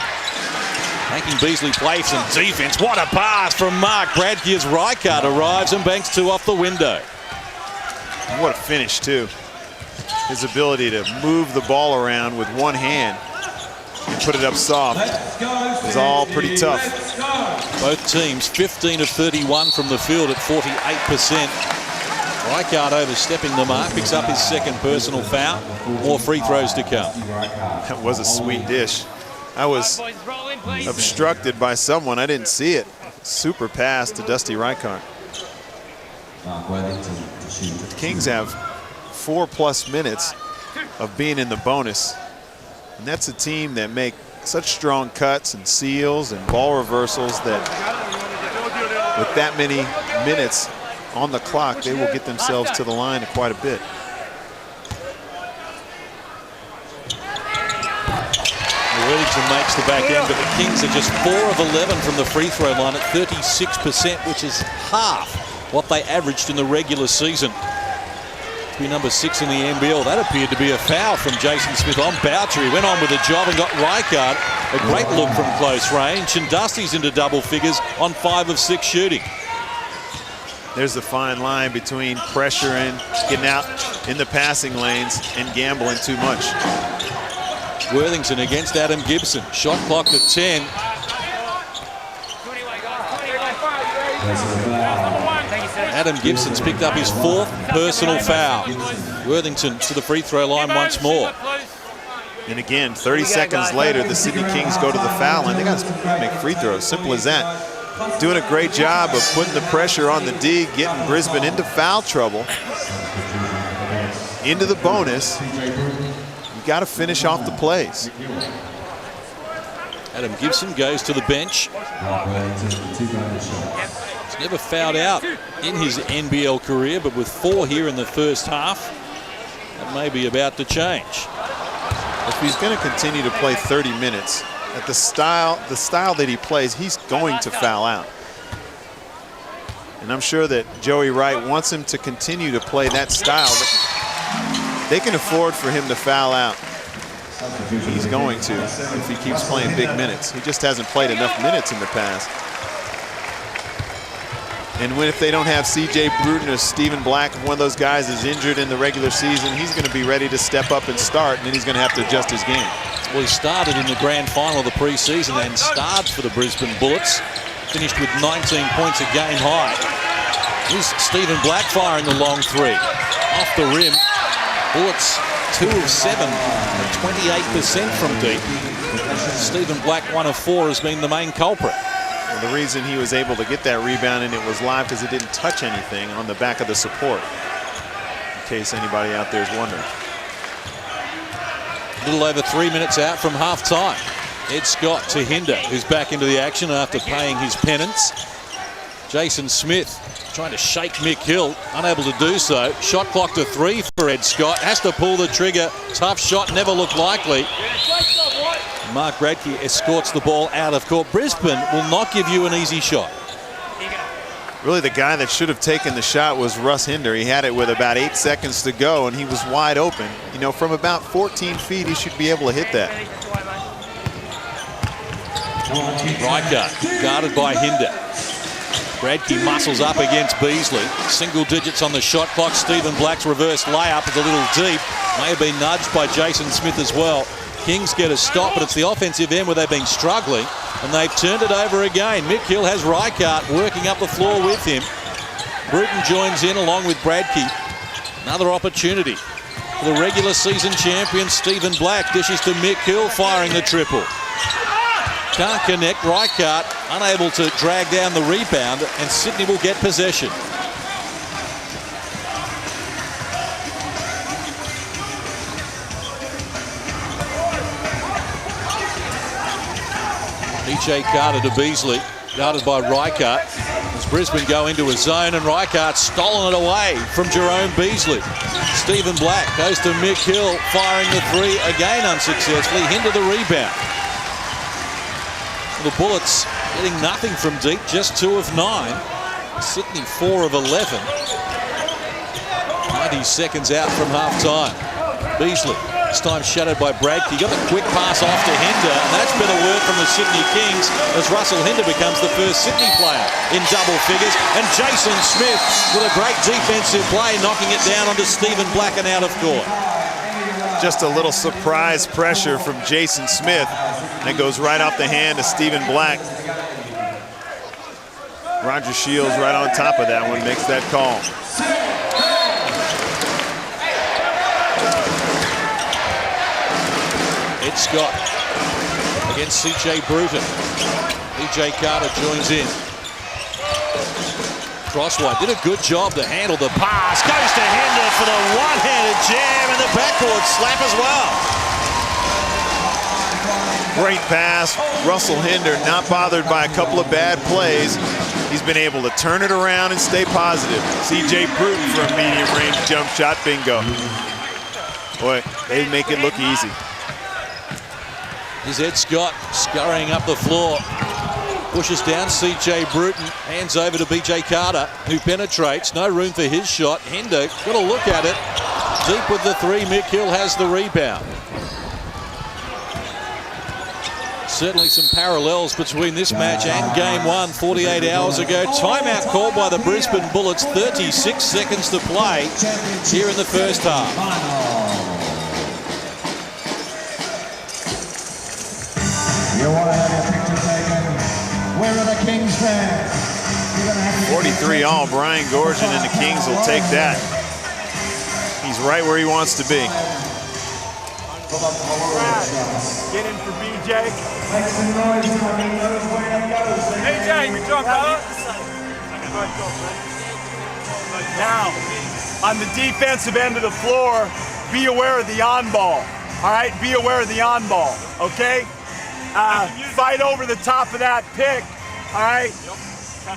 making Beasley play some defense. What a pass from Mark Bradkey as Rijkaard arrives and banks 2 off the window.
What a finish, too. His ability to move the ball around with one hand and put it up soft is all pretty tough.
Both teams 15 of 31 from the field at 48%. Rijkaard overstepping the mark, picks up his 2nd personal foul. More free throws to come.
That was a sweet dish. I was obstructed by someone. I didn't see it. Super pass to Dusty Rijkaard. The Kings have 4+ minutes of being in the bonus. And that's a team that make such strong cuts and seals and ball reversals that with that many minutes on the clock, they will get themselves to the line quite a bit.
Worthington makes the back end, but the Kings are just 4 of 11 from the free throw line at 36%, which is half what they averaged in the regular season. To be number 6 in the NBL. That appeared to be a foul from Jason Smith on Boucher. He went on with the job and got Rijkaard a great look from close range, and Dusty's into double figures on 5 of 6 shooting.
There's the fine line between pressuring, getting out in the passing lanes, and gambling too much.
Worthington against Adam Gibson. Shot clock at 10. Adam Gibson's picked up his 4th personal foul. Worthington to the free throw line once more.
And again, 30 seconds later, the Sydney Kings go to the foul line. They got to make free throws, simple as that. Doing a great job of putting the pressure on the D, getting Brisbane into foul trouble, into the bonus. You got to finish off the plays.
Adam Gibson goes to the bench. He's never fouled out in his NBL career, but with 4 here in the first half, that may be about to change.
If he's going to continue to play 30 minutes at the style that he plays, he's going to foul out. And I'm sure that Joey Wright wants him to continue to play that style. They can afford for him to foul out. He's going to if he keeps playing big minutes. He just hasn't played enough minutes in the past. And if they don't have C.J. Bruton or Stephen Black, if one of those guys is injured in the regular season, he's going to be ready to step up and start, and then he's going to have to adjust his game.
Well, he started in the grand final of the preseason and starred for the Brisbane Bullets. Finished with 19 points a game high. Here's Stephen Black firing the long 3. Off the rim. Bullets 2 of 7 and 28% from deep. Stephen Black 1 of 4 has been the main culprit.
The reason he was able to get that rebound and it was live because it didn't touch anything on the back of the support, in case anybody out there is wondering.
A little over 3 minutes out from half-time. Ed Scott to Hinder, who's back into the action after paying his penance. Jason Smith trying to shake Mick Hill, unable to do so. Shot clock to 3 for Ed Scott. Has to pull the trigger. Tough shot, never looked likely. Mark Radke escorts the ball out of court. Brisbane will not give you an easy shot.
Really, the guy that should have taken the shot was Russ Hinder. He had it with about 8 seconds to go, and he was wide open. You know, from about 14 feet, he should be able to hit that.
Riker guarded by Hinder. Radke muscles up against Beasley. Single digits on the shot clock. Stephen Black's reverse layup is a little deep. May have been nudged by Jason Smith as well. Kings get a stop, but it's the offensive end where they've been struggling, and they've turned it over again. Mick Hill has Reichart working up the floor with him. Bruton joins in along with Bradkey. Another opportunity for the regular season champion Stephen Black. Dishes to Mick Hill, firing the triple. Can't connect. Reichart unable to drag down the rebound, and Sydney will get possession. PJ Carter to Beasley, guarded by Reichart. As Brisbane go into a zone, and Reichart stolen it away from Jerome Beasley. Stephen Black goes to Mick Hill, firing the 3 again unsuccessfully. Hinder the rebound. The Bullets getting nothing from deep, just 2 of 9. Sydney 4 of 11. 90 seconds out from half-time. Beasley, this time shadowed by Bradkey. Got the quick pass off to Hinder, and that's better work from the Sydney Kings as Russell Hinder becomes the first Sydney player in double figures. And Jason Smith with a great defensive play, knocking it down onto Stephen Black and out of court.
Just a little surprise pressure from Jason Smith. That goes right off the hand of Stephen Black. Roger Shields right on top of that one, makes that call.
Ed Scott against C.J. Bruton. PJ Carter joins in. Crossway did a good job to handle the pass. Goes to Hinder for the one-handed jam and the backboard slap as well.
Great pass. Russell Hinder not bothered by a couple of bad plays. He's been able to turn it around and stay positive. C.J. Bruton for a medium-range jump shot. Bingo. Boy, they make it look easy.
Here's Ed Scott scurrying up the floor. Pushes down C.J. Bruton. Hands over to B.J. Carter, who penetrates. No room for his shot. Hinder got a look at it. Deep with the 3. Mick Hill has the rebound. Certainly some parallels between this match and game 1 48 hours ago. Timeout called by the Brisbane Bullets. 36 seconds to play here in the first half.
You want to have your picture taken? Where are the Kings fans?
43 all. Brian Gorgon and the Kings will take that. He's right where he wants to be.
Get in for BJ.
Make some noise, Tommy. Knows where it goes.
BJ, good job, brother. Now, on the defensive end of the floor, be aware of the on ball. All right, be aware of the on ball. Okay. Fight over the top of that pick. All right.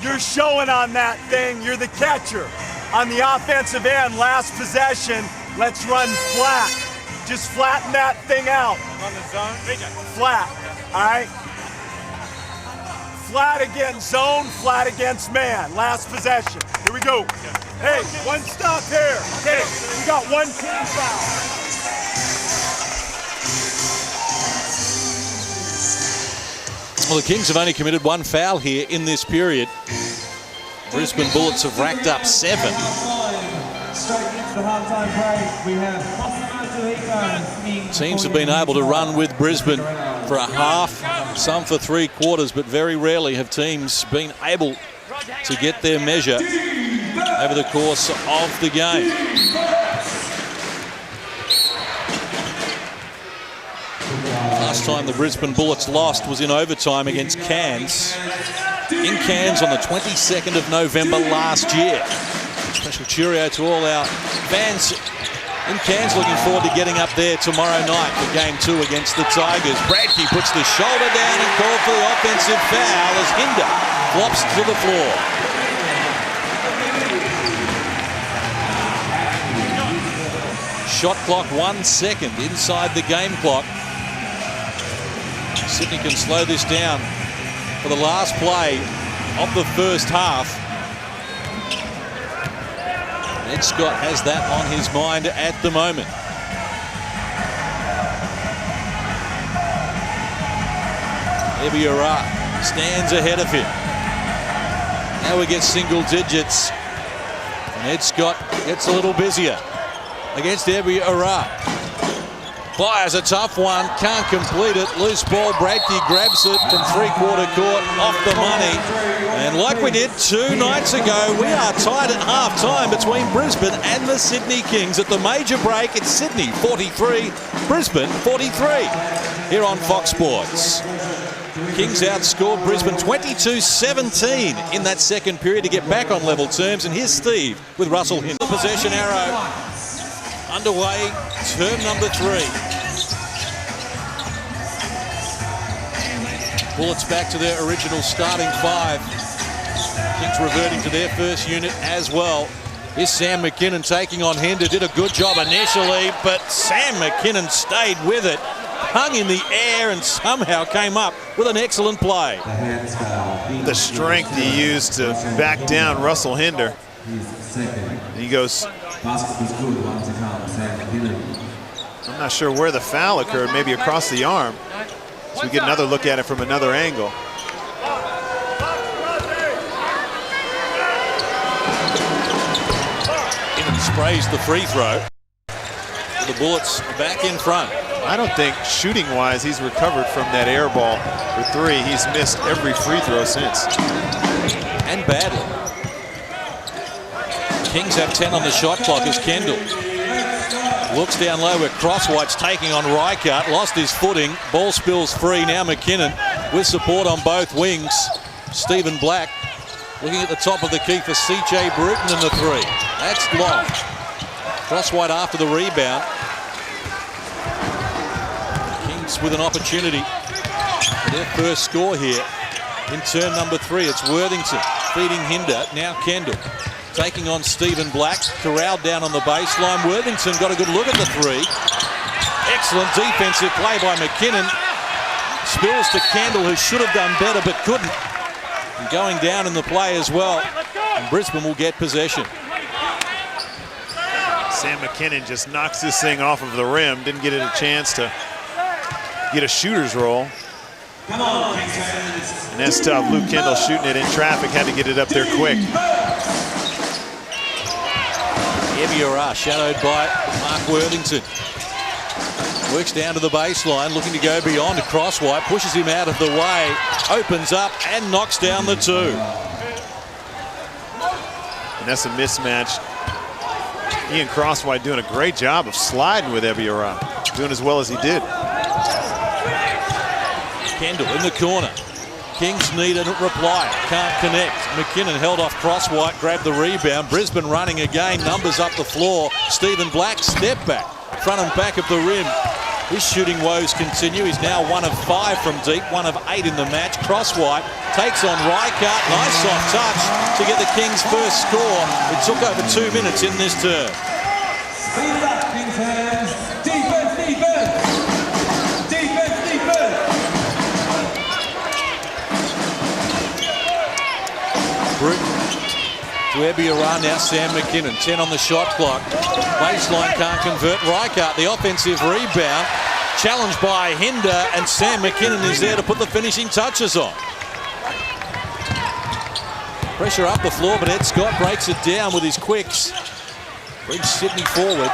You're showing on that thing. You're the catcher. On the offensive end, last possession, let's run flat. Just flatten that thing out.
On the zone.
Flat. All right. Flat against zone, flat against man. Last possession. Here we go. Hey, one stop here. Okay, we got one team foul.
Well, the Kings have only committed one foul here in this period. Brisbane Bullets have racked up 7.
Straight into the halftime break, we have
Teams have been able to run with Brisbane for a half, some for 3 quarters, but very rarely have teams been able to get their measure over the course of the game. Last time the Brisbane Bullets lost was in overtime against Cairns. In Cairns on the 22nd of November last year. Special cheerio to all our fans in Cairns, looking forward to getting up there tomorrow night for game 2 against the Tigers. Bradkey puts the shoulder down and called for the offensive foul as Hinder flops to the floor. Shot clock 1 second inside the game clock. Sydney can slow this down for the last play of the first half. Ed Scott has that on his mind at the moment. Ebiara stands ahead of him. Now we get single digits. And Ed Scott gets a little busier against Ebiara. Fires a tough one, can't complete it. Loose ball, Bradkey grabs it from 3/4 court, off the money. And like we did 2 nights ago, we are tied at half-time between Brisbane and the Sydney Kings. At the major break, it's Sydney 43, Brisbane 43, here on Fox Sports. Kings outscored Brisbane 22-17 in that second period to get back on level terms. And here's Steve with Russell Hinder. Possession arrow underway, term number 3. Bullets back to their original starting 5. Kings reverting to their first unit as well. Here's Sam McKinnon taking on Hinder. Did a good job initially, but Sam McKinnon stayed with it, hung in the air, and somehow came up with an excellent play.
The strength he used to back down Russell Hinder. And he goes, I'm not sure where the foul occurred, maybe across the arm. So we get another look at it from another angle.
Hinder sprays the free throw. The Bullets back in front.
I don't think shooting-wise he's recovered from that air ball for 3. He's missed every free throw since.
And badly. Kings have 10 on the shot clock as Kendall looks down low where Crosswhite's taking on Reichert. Lost his footing. Ball spills free. Now McKinnon with support on both wings. Stephen Black looking at the top of the key for CJ Bruton in the 3. That's long. Crosswhite after the rebound. Kings with an opportunity for their first score here in turn number 3. It's Worthington feeding Hinder. Now Kendall taking on Stephen Black. Corralled down on the baseline. Worthington got a good look at the 3. Excellent defensive play by McKinnon. Spills to Kendall, who should have done better but couldn't. And going down in the play as well. And Brisbane will get possession.
Sam McKinnon just knocks this thing off of the rim. Didn't get it a chance to get a shooter's roll. And that's tough. Luke Kendall shooting it in traffic. Had to get it up there quick.
Ebiara shadowed by Mark Worthington. Works down to the baseline, looking to go beyond. Crosswhite pushes him out of the way, opens up and knocks down the 2.
And that's a mismatch. Ian Crosswhite doing a great job of sliding with Ebiara. doing as well as he did.
Kendall in the corner. Kings need a reply. Can't connect. McKinnon held off Crosswhite, grabbed the rebound. Brisbane running again. Numbers up the floor. Stephen Black step back. Front and back of the rim. His shooting woes continue. He's now 1 of 5 from deep, 1 of 8 in the match. Crosswhite takes on Reichert. Nice soft touch to get the Kings' first score. It took over 2 minutes in this term. Bruton to Ebiara, now Sam McKinnon. 10 on the shot clock. Baseline can't convert. Reichert, the offensive rebound. Challenged by Hinder, and Sam McKinnon is there to put the finishing touches on. Pressure up the floor, but Ed Scott breaks it down with his quicks. Brings Sydney forward.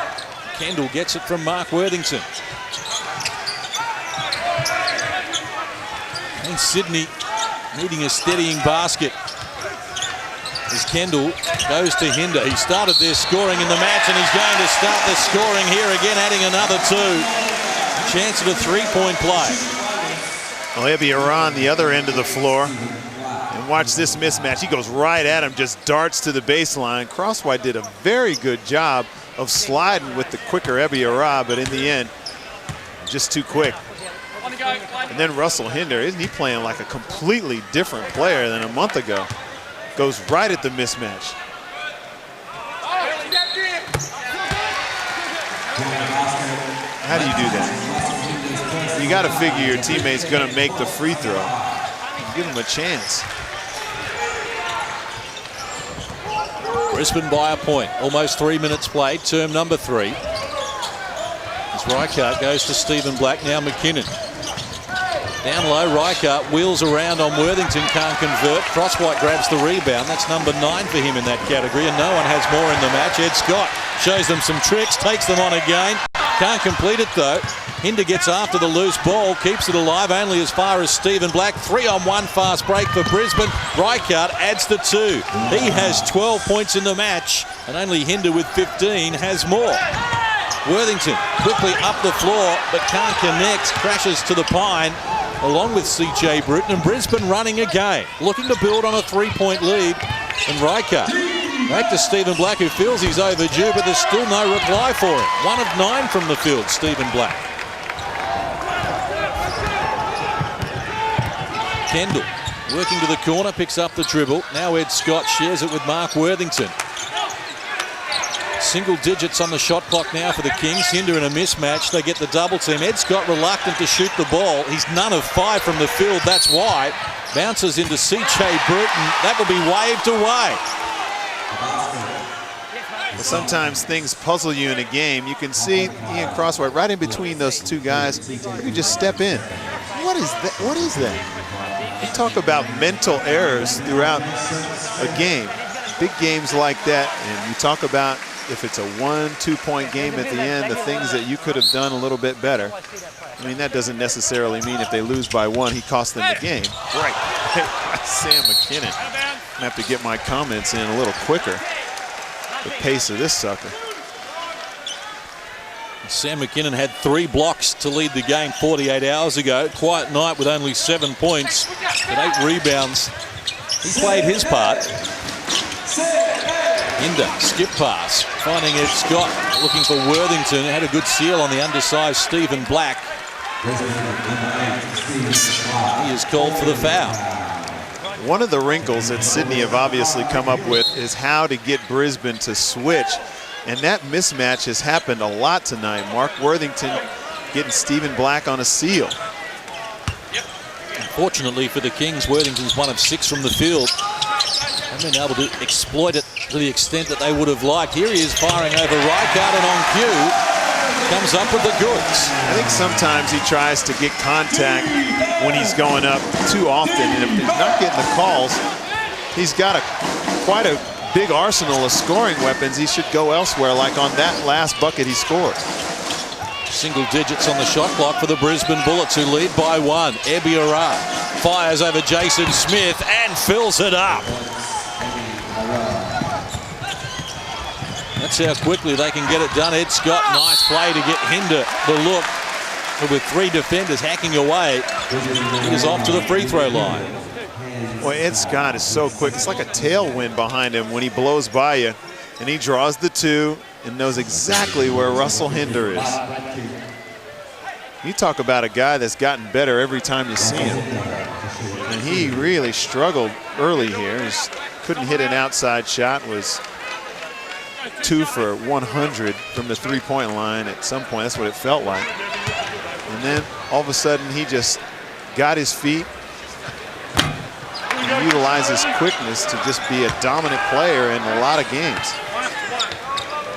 Kendall gets it from Mark Worthington. And Sydney needing a steadying basket. As Kendall goes to Hinder. He started their scoring in the match, and he's going to start the scoring here again, adding another 2. Chance at a 3-point play.
Well, Ebiara on the other end of the floor. And watch this mismatch. He goes right at him, just darts to the baseline. Crosswhite did a very good job of sliding with the quicker Ebiara, but in the end, just too quick. And then Russell Hinder, isn't he playing like a completely different player than a month ago? Goes right at the mismatch. How do you do that? You got to figure your teammate's going to make the free throw. Give him a chance.
Brisbane by a point. Almost 3 minutes played. Term number 3. As Reichert goes to Stephen Black. Now McKinnon. Down low, Reichert wheels around on Worthington, can't convert. Crosswhite grabs the rebound. That's number 9 for him in that category, and no one has more in the match. Ed Scott shows them some tricks, takes them on again. Can't complete it though. Hinder gets after the loose ball, keeps it alive only as far as Stephen Black. 3-on-1 fast break for Brisbane. Reichert adds the 2. He has 12 points in the match, and only Hinder with 15 has more. Worthington quickly up the floor, but can't connect, crashes to the pine, along with CJ Bruton, and Brisbane running again, looking to build on a 3-point lead. And Reichert back to Stephen Black, who feels he's overdue, but there's still no reply for him. 1 of 9 from the field, Stephen Black. Kendall working to the corner, picks up the dribble. Now Ed Scott shares it with Mark Worthington. Single digits on the shot clock now for the Kings. Hinder in a mismatch. They get the double team. Ed Scott reluctant to shoot the ball. He's none of 5 from the field. That's why. Bounces into CJ Bruton. That will be waved away.
Well, sometimes things puzzle you in a game. You can see Ian Crosswhite right in between those two guys. You can just step in. What is that? What is that? You talk about mental errors throughout a game. Big games like that, and you talk about if it's a 1-2 point game at the end, the things that you could have done a little bit better. I mean, that doesn't necessarily mean if they lose by 1, he cost them the game. Right. Sam McKinnon. I have to get my comments in a little quicker. The pace of this sucker.
Sam McKinnon had 3 blocks to lead the game 48 hours ago. Quiet night with only 7 points and 8 rebounds. He played his part. Hinder, skip pass, finding Ed Scott, looking for Worthington. Had a good seal on the undersized Stephen Black. He is called for the foul.
One of the wrinkles that Sydney have obviously come up with is how to get Brisbane to switch. And that mismatch has happened a lot tonight. Mark Worthington getting Stephen Black on a seal.
Unfortunately for the Kings, Worthington's 1 of 6 from the field. Haven't been able to exploit it to the extent that they would have liked. Here he is firing over Reichert, and on cue, comes up with the goods.
I think sometimes he tries to get contact when he's going up too often, and if he's not getting the calls, he's got quite a big arsenal of scoring weapons. He should go elsewhere, like on that last bucket he scored.
Single digits on the shot clock for the Brisbane Bullets, who lead by 1. Ebiara fires over Jason Smith and fills it up. That's how quickly they can get it done. Ed Scott, nice play to get Hinder the look. But with 3 defenders hacking away, he's off to the free throw line.
Well, Ed Scott is so quick. It's like a tailwind behind him when he blows by you. And he draws the 2 and knows exactly where Russell Hinder is. You talk about a guy that's gotten better every time you see him. And he really struggled early here. He couldn't hit an outside shot, was 2 for 100 from the three-point line at some point. That's what it felt like. And then all of a sudden he just got his feet, utilized his quickness to just be a dominant player in a lot of games.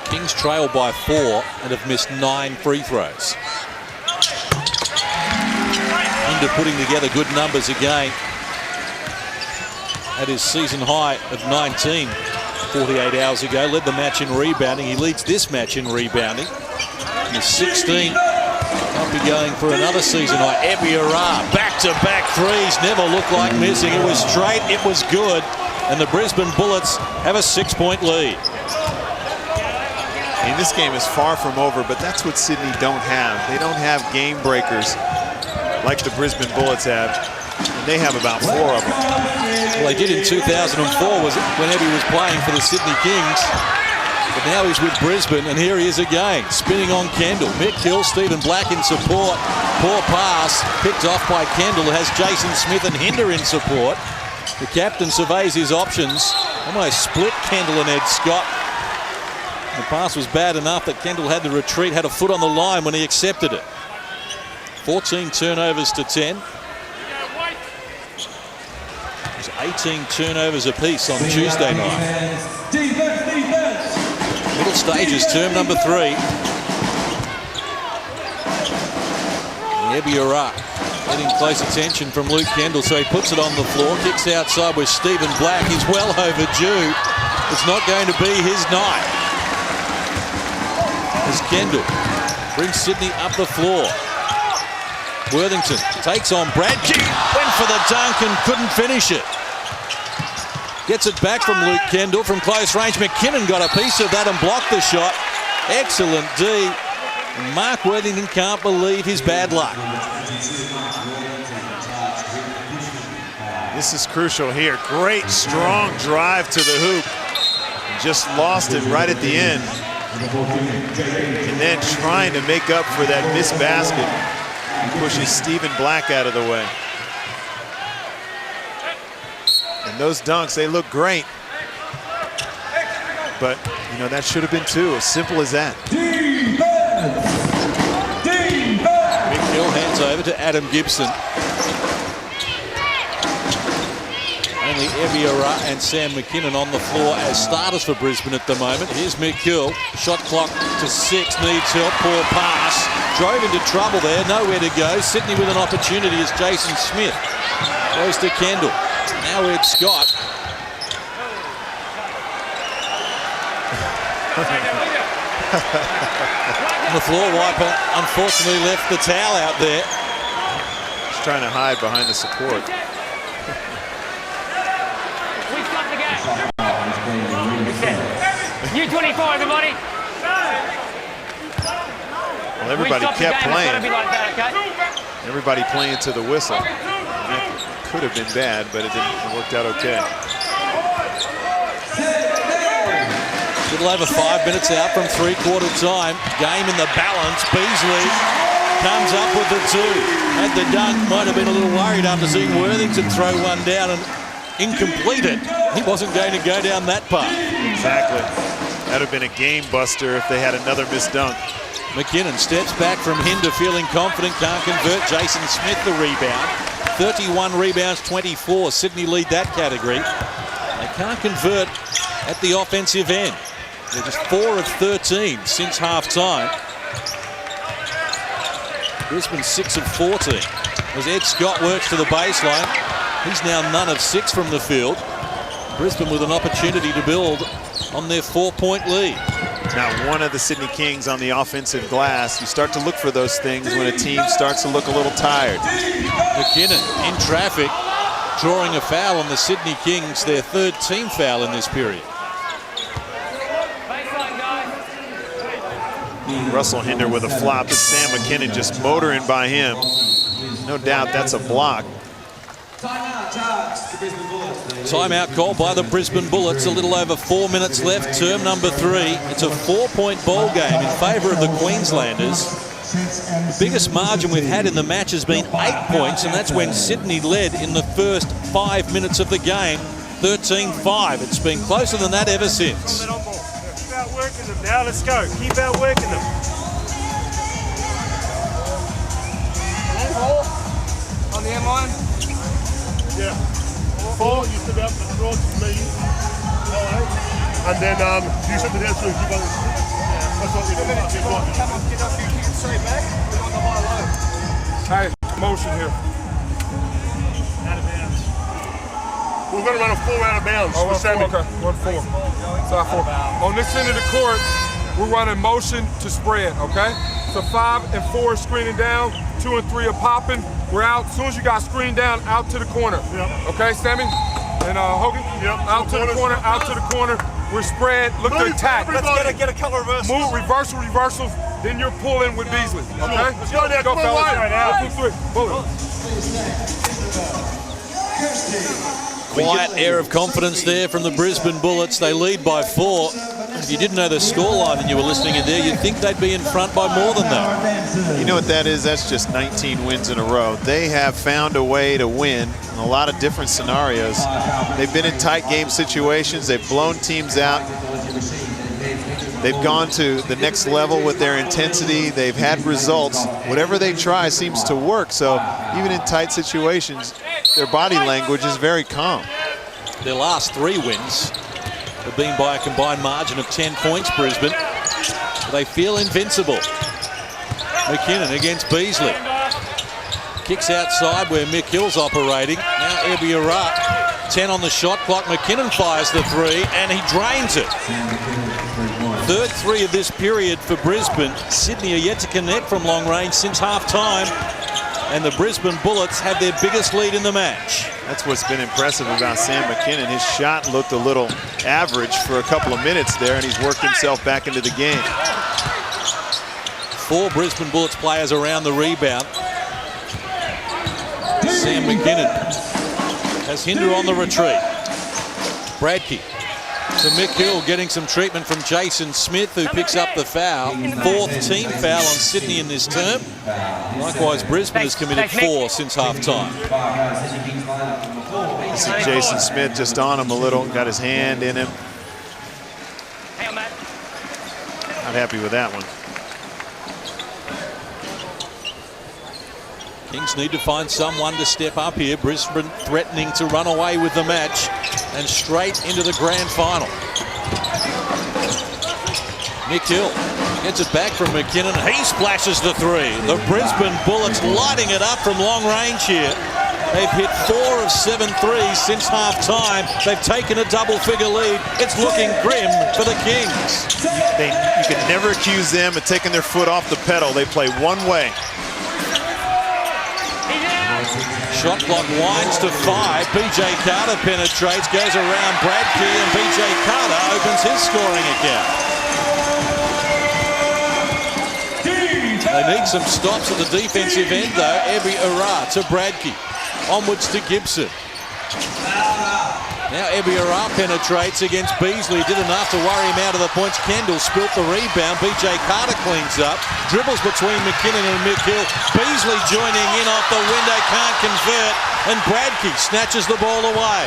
Kings trail by 4 and have missed 9 free throws. Hinder putting together good numbers again. At his season high of 19 48 hours ago. Led the match in rebounding. He leads this match in rebounding. He's 16. Might be going for another season high. Ebiara, back-to-back threes. Never looked like missing. It was straight. It was good. And the Brisbane Bullets have a 6-point lead.
I mean, this game is far from over, but that's what Sydney don't have. They don't have game breakers like the Brisbane Bullets have. And they have about 4 of them.
Well, they did in 2004 was when Ebby was playing for the Sydney Kings. But now he's with Brisbane, and here he is again, spinning on Kendall. Mick Hill, Stephen Black in support. Poor pass, picked off by Kendall, has Jason Smith and Hinder in support. The captain surveys his options. Almost split Kendall and Ed Scott. The pass was bad enough that Kendall had to retreat, had a foot on the line when he accepted it. 14 turnovers to 10. There's 18 turnovers apiece on Tuesday night. Middle stages, term number 3. Ebiara getting close attention from Luke Kendall, so he puts it on the floor, kicks outside with Stephen Black. He's well overdue. It's not going to be his night. As Kendall brings Sydney up the floor. Worthington takes on Bradkey, went for the dunk and couldn't finish it. Gets it back from Luke Kendall from close range. McKinnon got a piece of that and blocked the shot. Excellent D. And Mark Worthington can't believe his bad luck.
This is crucial here. Great, strong drive to the hoop. Just lost it right at the end. And then trying to make up for that missed basket. He pushes Stephen Black out of the way. And those dunks, they look great. But, you know, that should have been 2, as simple as that.
Mick Hill hands over to Adam Gibson. Only Ebiara and Sam McKinnon on the floor as starters for Brisbane at the moment. Here's Mick Hill. Shot clock to 6. Needs help. Poor pass. Drove into trouble there. Nowhere to go. Sydney with an opportunity as Jason Smith goes to Kendall. Now Ed Scott. The floor wiper unfortunately left the towel out there.
He's trying to hide behind the support.
We stop the game. U24, everybody.
Well, everybody kept playing.
It's be like that, okay?
Everybody playing to the whistle. That could have been bad, but it worked out okay.
A little over 5 minutes out from three-quarter time. Game in the balance. Beasley comes up with the 2. Had the dunk, might have been a little worried after seeing Worthington throw one down and incomplete it. He wasn't going to go down that path.
Exactly. That would have been a game buster if they had another missed dunk.
McKinnon steps back from Hinder, feeling confident, can't convert. Jason Smith the rebound. 31 rebounds, 24. Sydney lead that category. They can't convert at the offensive end. They're just 4 of 13 since half-time. Brisbane 6 of 14. As Ed Scott works to the baseline, he's now none of 6 from the field. Brisbane with an opportunity to build on their 4-point lead.
Now one of the Sydney Kings on the offensive glass. You start to look for those things when a team starts to look a little tired.
McKinnon in traffic, drawing a foul on the Sydney Kings, their 3rd team foul in this period.
Baseline, guys.
Russell Hinder with a flop, and Sam McKinnon just motoring by him. No doubt that's a block.
Timeout called by the Brisbane Bullets. A little over 4 minutes left. Term number 3. It's a 4-point ball game in favour of the Queenslanders. The biggest margin we've had in the match has been 8 points, and that's when Sydney led in the first 5 minutes of the game, 13-5. It's been closer than that ever since.
Keep out working them now. Let's go. Keep out working them.
On the end line.
Yeah. 4, you step out the cross to me. And then you sit the down so you keep on. That's what you're doing.
Come on, get up, you keep straight back. We're on the high low.
Hey, motion here. Out of bounds. We're going to run a 4 out of bounds.
Oh, 1-4, okay. 1-4. Side 4. On this end of the court, we're running motion to spread, okay? So 5 and 4 is screening down, 2 and 3 are popping. We're out. As soon as you got screened down, out to the corner. Yep. Okay, Sammy? And Hogan? Yep. Out to the corner, out to the corner. We're spread. Look to attack.
Let's get a couple of reversals.
Move, reversals. Then you're pulling with Beasley. Okay?
Let's go there.
Go,
Come on,
fellas.
right now.
1, 2, 3. Bullet.
Quiet air of confidence there from the Brisbane Bullets. They lead by 4. If you didn't know the scoreline and you were listening in there, you'd think they'd be in front by more than that.
You know what that is? That's just 19 wins in a row. They have found a way to win in a lot of different scenarios. They've been in tight game situations. They've blown teams out. They've gone to the next level with their intensity. They've had results. Whatever they try seems to work. So even in tight situations, their body language is very calm.
Their last 3 wins have been by a combined margin of 10 points, Brisbane. They feel invincible. McKinnon against Beasley. Kicks outside where Mick Hill's operating. Now Ebiara, 10 on the shot clock. McKinnon fires the 3 and he drains it. Third 3 of this period for Brisbane. Sydney are yet to connect from long range since half-time. And the Brisbane Bullets have their biggest lead in the match.
That's what's been impressive about Sam McKinnon. His shot looked a little average for a couple of minutes there, and he's worked himself back into the game.
4 Brisbane Bullets players around the rebound. Sam McKinnon has Hinder on the retreat. Bradkey to Mick Hill, getting some treatment from Jason Smith, who picks up the foul. 4th team foul on Sydney in this term. Likewise, Brisbane has committed 4 since half-time.
You see Jason Smith just on him a little, got his hand in him. Not happy with that one.
Kings need to find someone to step up here. Brisbane threatening to run away with the match and straight into the grand final. Mick Hill gets it back from McKinnon. He splashes the 3. The Brisbane Bullets lighting it up from long range here. They've hit 4 of 7 threes since half-time. They've taken a double-figure lead. It's looking grim for the Kings.
You can never accuse them of taking their foot off the pedal. They play one way.
Shot clock winds to 5. BJ Carter penetrates, goes around Bradkey, and BJ Carter opens his scoring account. They need some stops at the defensive end, though. Ebiara to Bradkey. Onwards to Gibson. Now Ebiara penetrates against Beasley. Did enough to worry him out of the points. Kendall spilt the rebound. BJ Carter cleans up. Dribbles between McKinnon and Mick Hill. Beasley joining in off the window. Can't convert. And Bradkey snatches the ball away.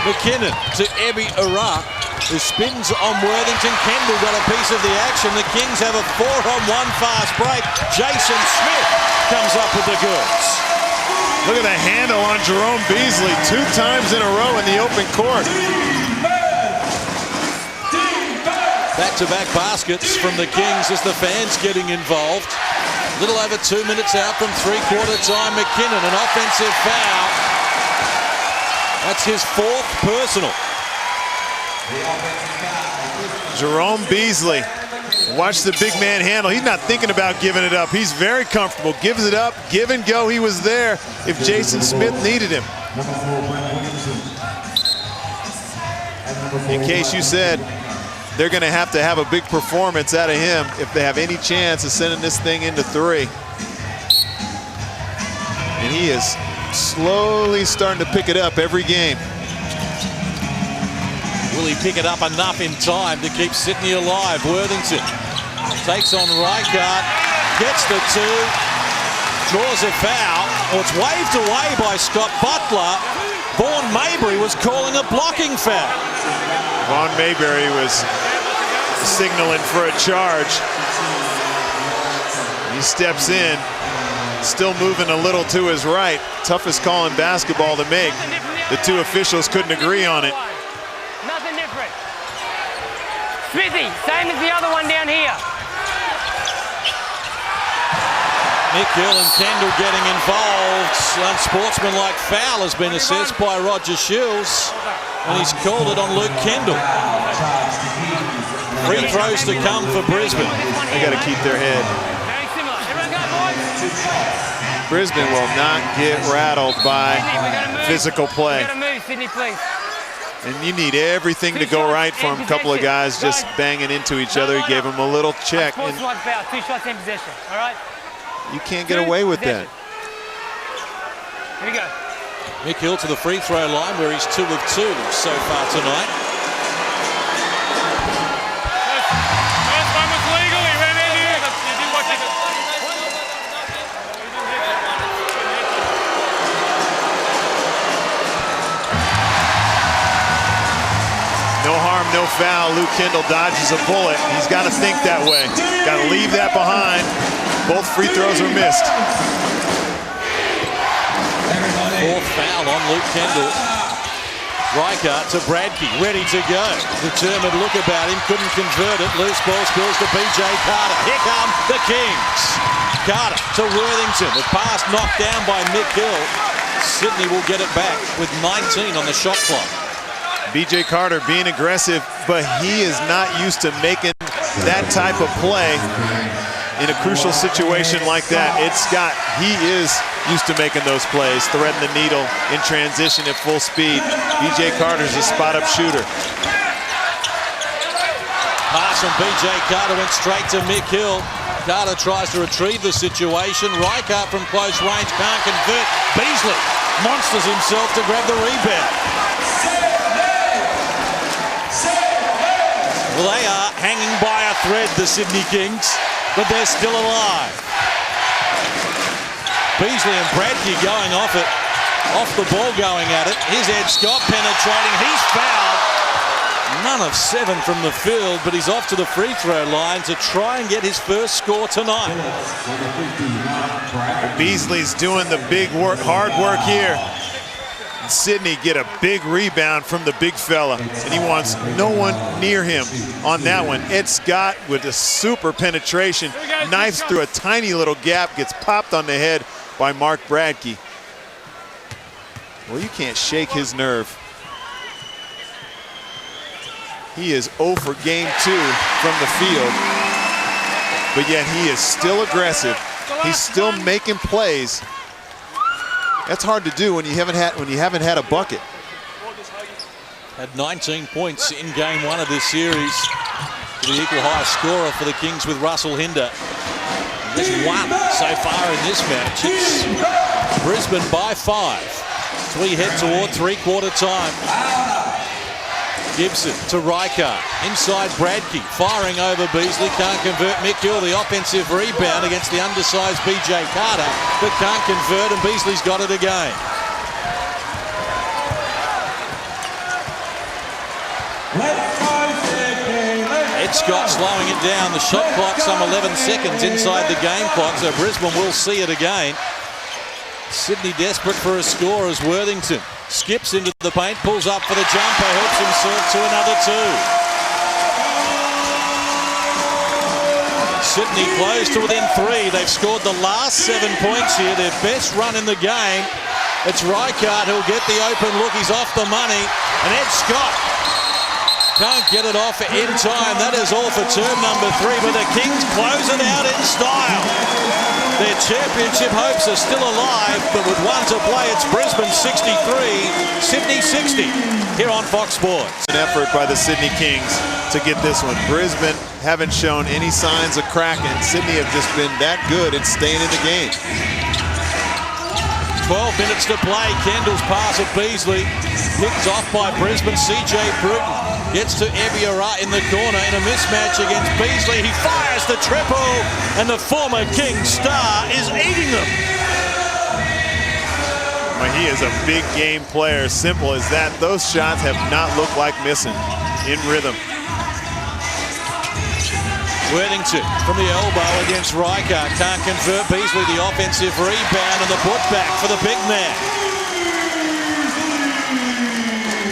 McKinnon to Ebiara, who spins on Worthington. Kendall got a piece of the action. The Kings have a 4-on-1 fast break. Jason Smith comes up with the goods.
Look at the handle on Jerome Beasley 2 times in a row in the open court.
Back-to-back baskets from the Kings as the fans getting involved. Little over 2 minutes out from three-quarter time. McKinnon, an offensive foul. That's his 4th personal.
Jerome Beasley. Watch the big man handle. He's not thinking about giving it up. He's very comfortable. Gives it up, give and go. He was there if Jason Smith needed him. In case you said, they're going to have a big performance out of him if they have any chance of sending this thing into 3. And he is slowly starting to pick it up every game.
Will he pick it up enough in time to keep Sydney alive? Worthington takes on Reichert, gets the 2, draws a foul. Oh, it's waved away by Scott Butler. Vaughn Mayberry was calling a blocking foul.
Vaughn Mayberry was signaling for a charge. He steps in, still moving a little to his right. Toughest call in basketball to make. The 2 officials couldn't agree on it.
Nothing different. Smithy, same as the other one down here.
Nick Gill and Kendall getting involved. Unsportsmanlike foul has been assessed by Roger Shields, and he's called it on Luke Kendall. Free throws to come for Brisbane.
They got to keep their head.
Very similar. Everyone go, boys.
Brisbane will not get rattled by physical play.
We gotta move, Sydney, please.
And you need everything to go right for him. A couple of guys just banging into each other. He gave him a little check. And
Foul, 2 shots in possession, all right?
you can't get away with that.
Here we go.
Nick Hill to the free throw line where he's 2 of 2 so far tonight.
First one was legal, he ran in here. You did what you did.
No harm, no foul. Luke Kendall dodges a bullet. He's got to think that way. Got to leave that behind. Both free throws are missed.
4th foul on Luke Kendall. Reichert to Bradke, ready to go. Determined look about him, couldn't convert it. Loose ball spills to BJ Carter. Here come the Kings. Carter to Worthington. The pass knocked down by Mick Hill. Sydney will get it back with 19 on the shot clock.
BJ Carter being aggressive, but he is not used to making that type of play in a crucial situation like that. He is used to making those plays, threading the needle in transition at full speed. BJ Carter's a spot-up shooter.
Pass from BJ Carter went straight to Mick Hill. Carter tries to retrieve the situation. Reichert from close range can't convert. Beasley monsters himself to grab the rebound. Well, they are hanging by a thread, the Sydney Kings, but they're still alive. Beasley and Bradke going off it, off the ball going at it. Here's Ed Scott penetrating. He's fouled. None of 7 from the field, but he's off to the free throw line to try and get his first score tonight.
Beasley's doing the big work, hard work here. And Sydney get a big rebound from the big fella, and he wants no one near him on that one. Ed Scott with a super penetration, knifes through a tiny little gap, gets popped on the head by Mark Bradke. Well, you can't shake his nerve. He is 0 for game 2 from the field, but yet he is still aggressive. He's still making plays. That's hard to do when you haven't had a bucket.
Had 19 points in game 1 of this series. To the equal highest scorer for the Kings with Russell Hinder. There's 1 so far in this match. It's Brisbane by 5. As we head toward 3/4 time. Gibson to Reichert. Inside Bradke. Firing over Beasley. Can't convert. Mick Hill, the offensive rebound against the undersized BJ Carter. But can't convert, and Beasley's got it again. Ed Scott slowing it down. The shot clock some 11 seconds inside the game clock, so Brisbane will see it again. Sydney desperate for a score as Worthington skips into the paint, pulls up for the jumper, helps himself to another 2. Sydney close to within 3. They've scored the last 7 points here, their best run in the game. It's Reichert who'll get the open look. He's off the money, and Ed Scott Can't get it off in time. That is all for term number 3, but the Kings close it out in style. Their championship hopes are still alive, but with 1 to play, it's Brisbane 63, Sydney 60 here on Fox Sports.
An effort by the Sydney Kings to get this one. Brisbane haven't shown any signs of cracking. Sydney have just been that good at staying in the game.
12 minutes to play. Kendall's pass at Beasley. Picked off by Brisbane. CJ Bruton gets to Ebiara in the corner in a mismatch against Beasley. He fires the triple, and the former Kings star is eating them.
Well, he is a big game player. Simple as that. Those shots have not looked like missing. In rhythm.
Worthington from the elbow against Riker. Can't convert. Beasley the offensive rebound and the putback for the big man.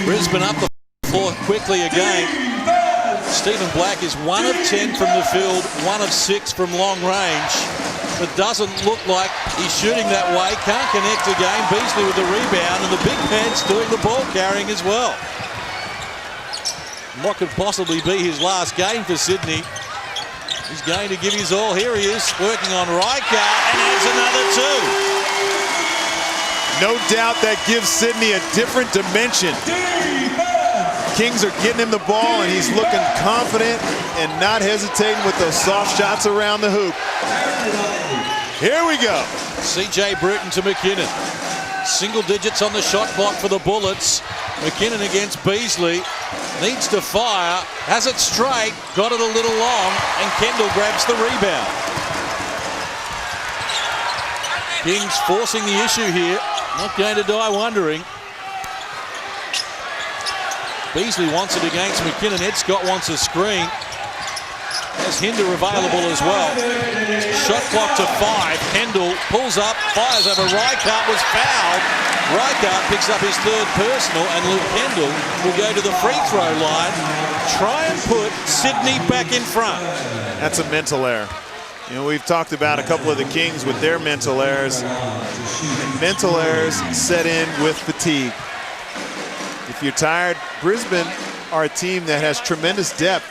Brisbane up the floor quickly again. Stephen Black is 1 of 10 from the field, 1 of 6 from long range. It doesn't look like he's shooting that way. Can't connect again. Beasley with the rebound, and the big man's doing the ball carrying as well. What could possibly be his last game for Sydney? He's going to give his all. Here he is, working on Riker, and there's another 2.
No doubt that gives Sydney a different dimension. Kings are getting him the ball, and he's looking confident and not hesitating with those soft shots around the hoop. Here we go.
CJ Bruton to McKinnon. Single digits on the shot clock for the Bullets. McKinnon against Beasley. Needs to fire. Has it straight. Got it a little long. And Kendall grabs the rebound. Kings forcing the issue here. Not going to die wondering. Beasley wants it against McKinnon. Ed Scott wants a screen. Has Hinder available as well. Shot clock to 5. Kendall pulls up, fires over Reichardt, was fouled. Reichardt picks up his 3rd personal, and Luke Kendall will go to the free throw line. Try and put Sydney back in front.
That's a mental error. You know, we've talked about a couple of the Kings with their mental errors. And mental errors set in with fatigue. If you're tired, Brisbane are a team that has tremendous depth.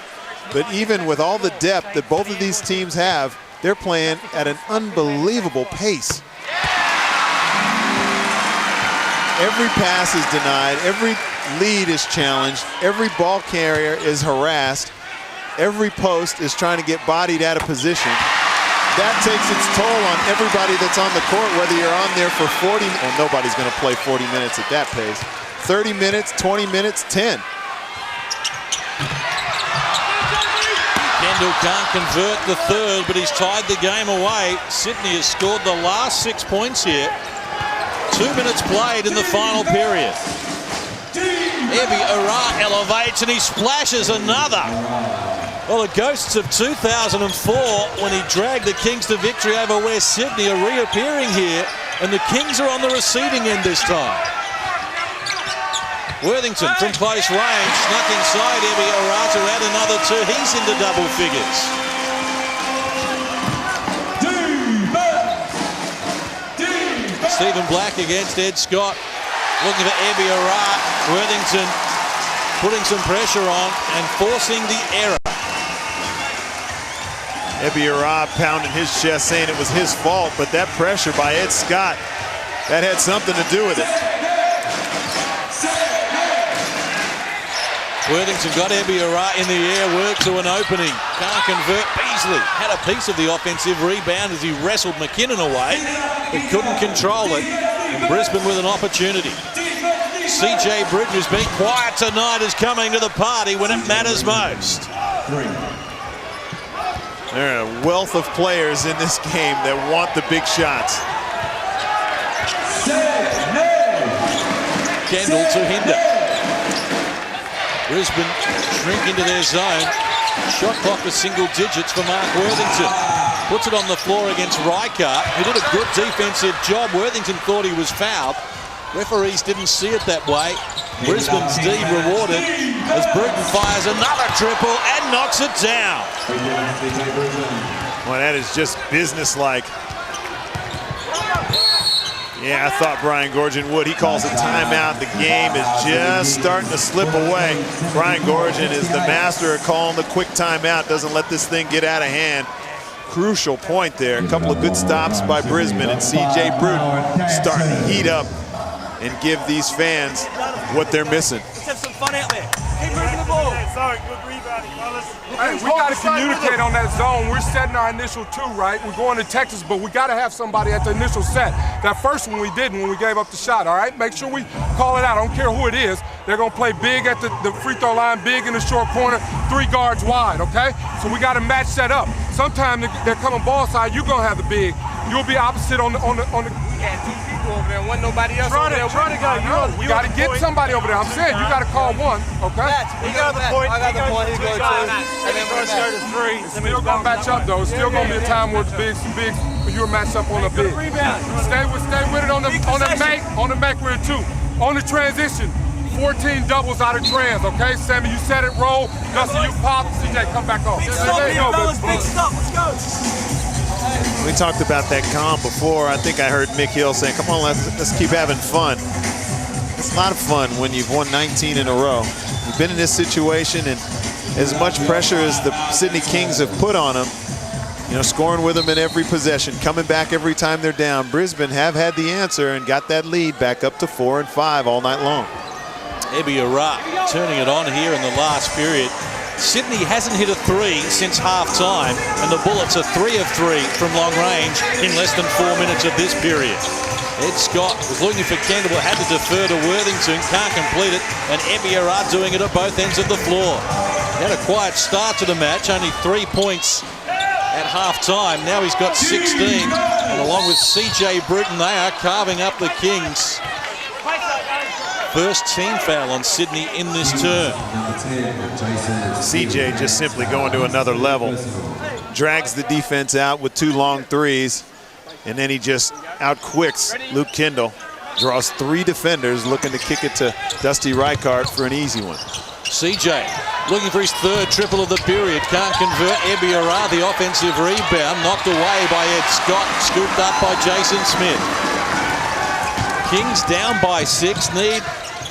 But even with all the depth that both of these teams have, they're playing at an unbelievable pace. Every pass is denied, every lead is challenged, every ball carrier is harassed, every post is trying to get bodied out of position. That takes its toll on everybody that's on the court, whether you're on there for 40, well, nobody's going to play 40 minutes at that pace. 30 minutes, 20 minutes, 10.
Kendall can't convert the 3rd, but he's tied the game away. Sydney has scored the last 6 points here. 2 minutes played in the final period. Ebiara elevates and he splashes another. Well, the ghosts of 2004, when he dragged the Kings to victory over West Sydney, are reappearing here, and the Kings are on the receiving end this time. Worthington from close range, snuck inside Ebiara to add another 2. He's into double figures. Stephen Black against Ed Scott. Looking for Ebiara. Worthington putting some pressure on and forcing the error.
Ebiara pounding his chest saying it was his fault, but that pressure by Ed Scott, that had something to do with it.
Worthington got Ebiara in the air, worked to an opening. Can't convert. Beasley had a piece of the offensive rebound as he wrestled McKinnon away, but couldn't control it. And Brisbane with an opportunity. CJ Bruton, who's been quiet tonight, is coming to the party when it matters most.
There are a wealth of players in this game that want the big shots.
Kendall to Hinder. Brisbane shrink into their zone. Shot clock to single digits for Mark Worthington. Puts it on the floor against Reichardt, who did a good defensive job. Worthington thought he was fouled. Referees didn't see it that way. Brisbane's D rewarded as Bruton fires another triple and knocks it down.
Well, that is just businesslike. Yeah, I thought Brian Gorgon would. He calls a timeout. The game is just starting to slip away. Brian Gorgon is the master of calling the quick timeout. Doesn't let this thing get out of hand. Crucial point there. A couple of good stops by Brisbane, and C.J. Bruton starting to heat up and give these fans what they're missing.
Let's have some fun out there. Keep moving the ball.
Sorry, good rebounding, fellas.
Hey, we got to communicate on that zone. We're setting our initial 2, right? We're going to Texas, but we got to have somebody at the initial set. That first one we didn't when we gave up the shot, all right? Make sure we call it out. I don't care who it is. They're going to play big at the free throw line, big in the short corner, 3 guards wide, okay? So we got to match that up. Sometimes they're coming ball side, you're going to have the big. You'll be opposite on the
Yeah, 2 people over there and wasn't nobody else
Try
over there.
to go.
We got to get somebody over there. I'm saying you got to call one, okay?
You got the point. I got the point. He goes 2. And then
Let's go to 3.
It's still going to match up, though. It's still going to be a time where it's big, but you're matched up on the big. Stay with it on the make, we're at 2. On the transition, 14 doubles out of trans, okay? Sammy, you set it, roll. Dusty, you pop. CJ, come back off.
big stop here, fellas. Big stop. Let's go.
We talked about that calm before. I think I heard Mick Hill saying, come on, let's keep having fun. It's a lot of fun when you've won 19 in a row. You've been in this situation, and as much pressure as the Sydney Kings have put on them, you know, scoring with them in every possession, coming back every time they're down. Brisbane have had the answer and got that lead back up to 4 and 5 all night long.
Ebiara turning it on here in the last period. Sydney hasn't hit a 3 since half-time, and the Bullets are 3 of 3 from long range in less than 4 minutes of this period. Ed Scott was looking for Kendall, had to defer to Worthington, can't complete it, and Ebiara doing it at both ends of the floor. He had a quiet start to the match, only 3 points at half-time. Now he's got 16, and along with C.J. Bruton, they are carving up the Kings. First team foul on Sydney in this term.
CJ just simply going to another level. Drags the defense out with 2 long threes, and then he just outquicks Luke Kendall. Draws 3 defenders looking to kick it to Dusty Reichardt for an easy one.
CJ looking for his 3rd triple of the period. Can't convert. Ebiara, the offensive rebound, knocked away by Ed Scott, scooped up by Jason Smith. Kings down by 6, need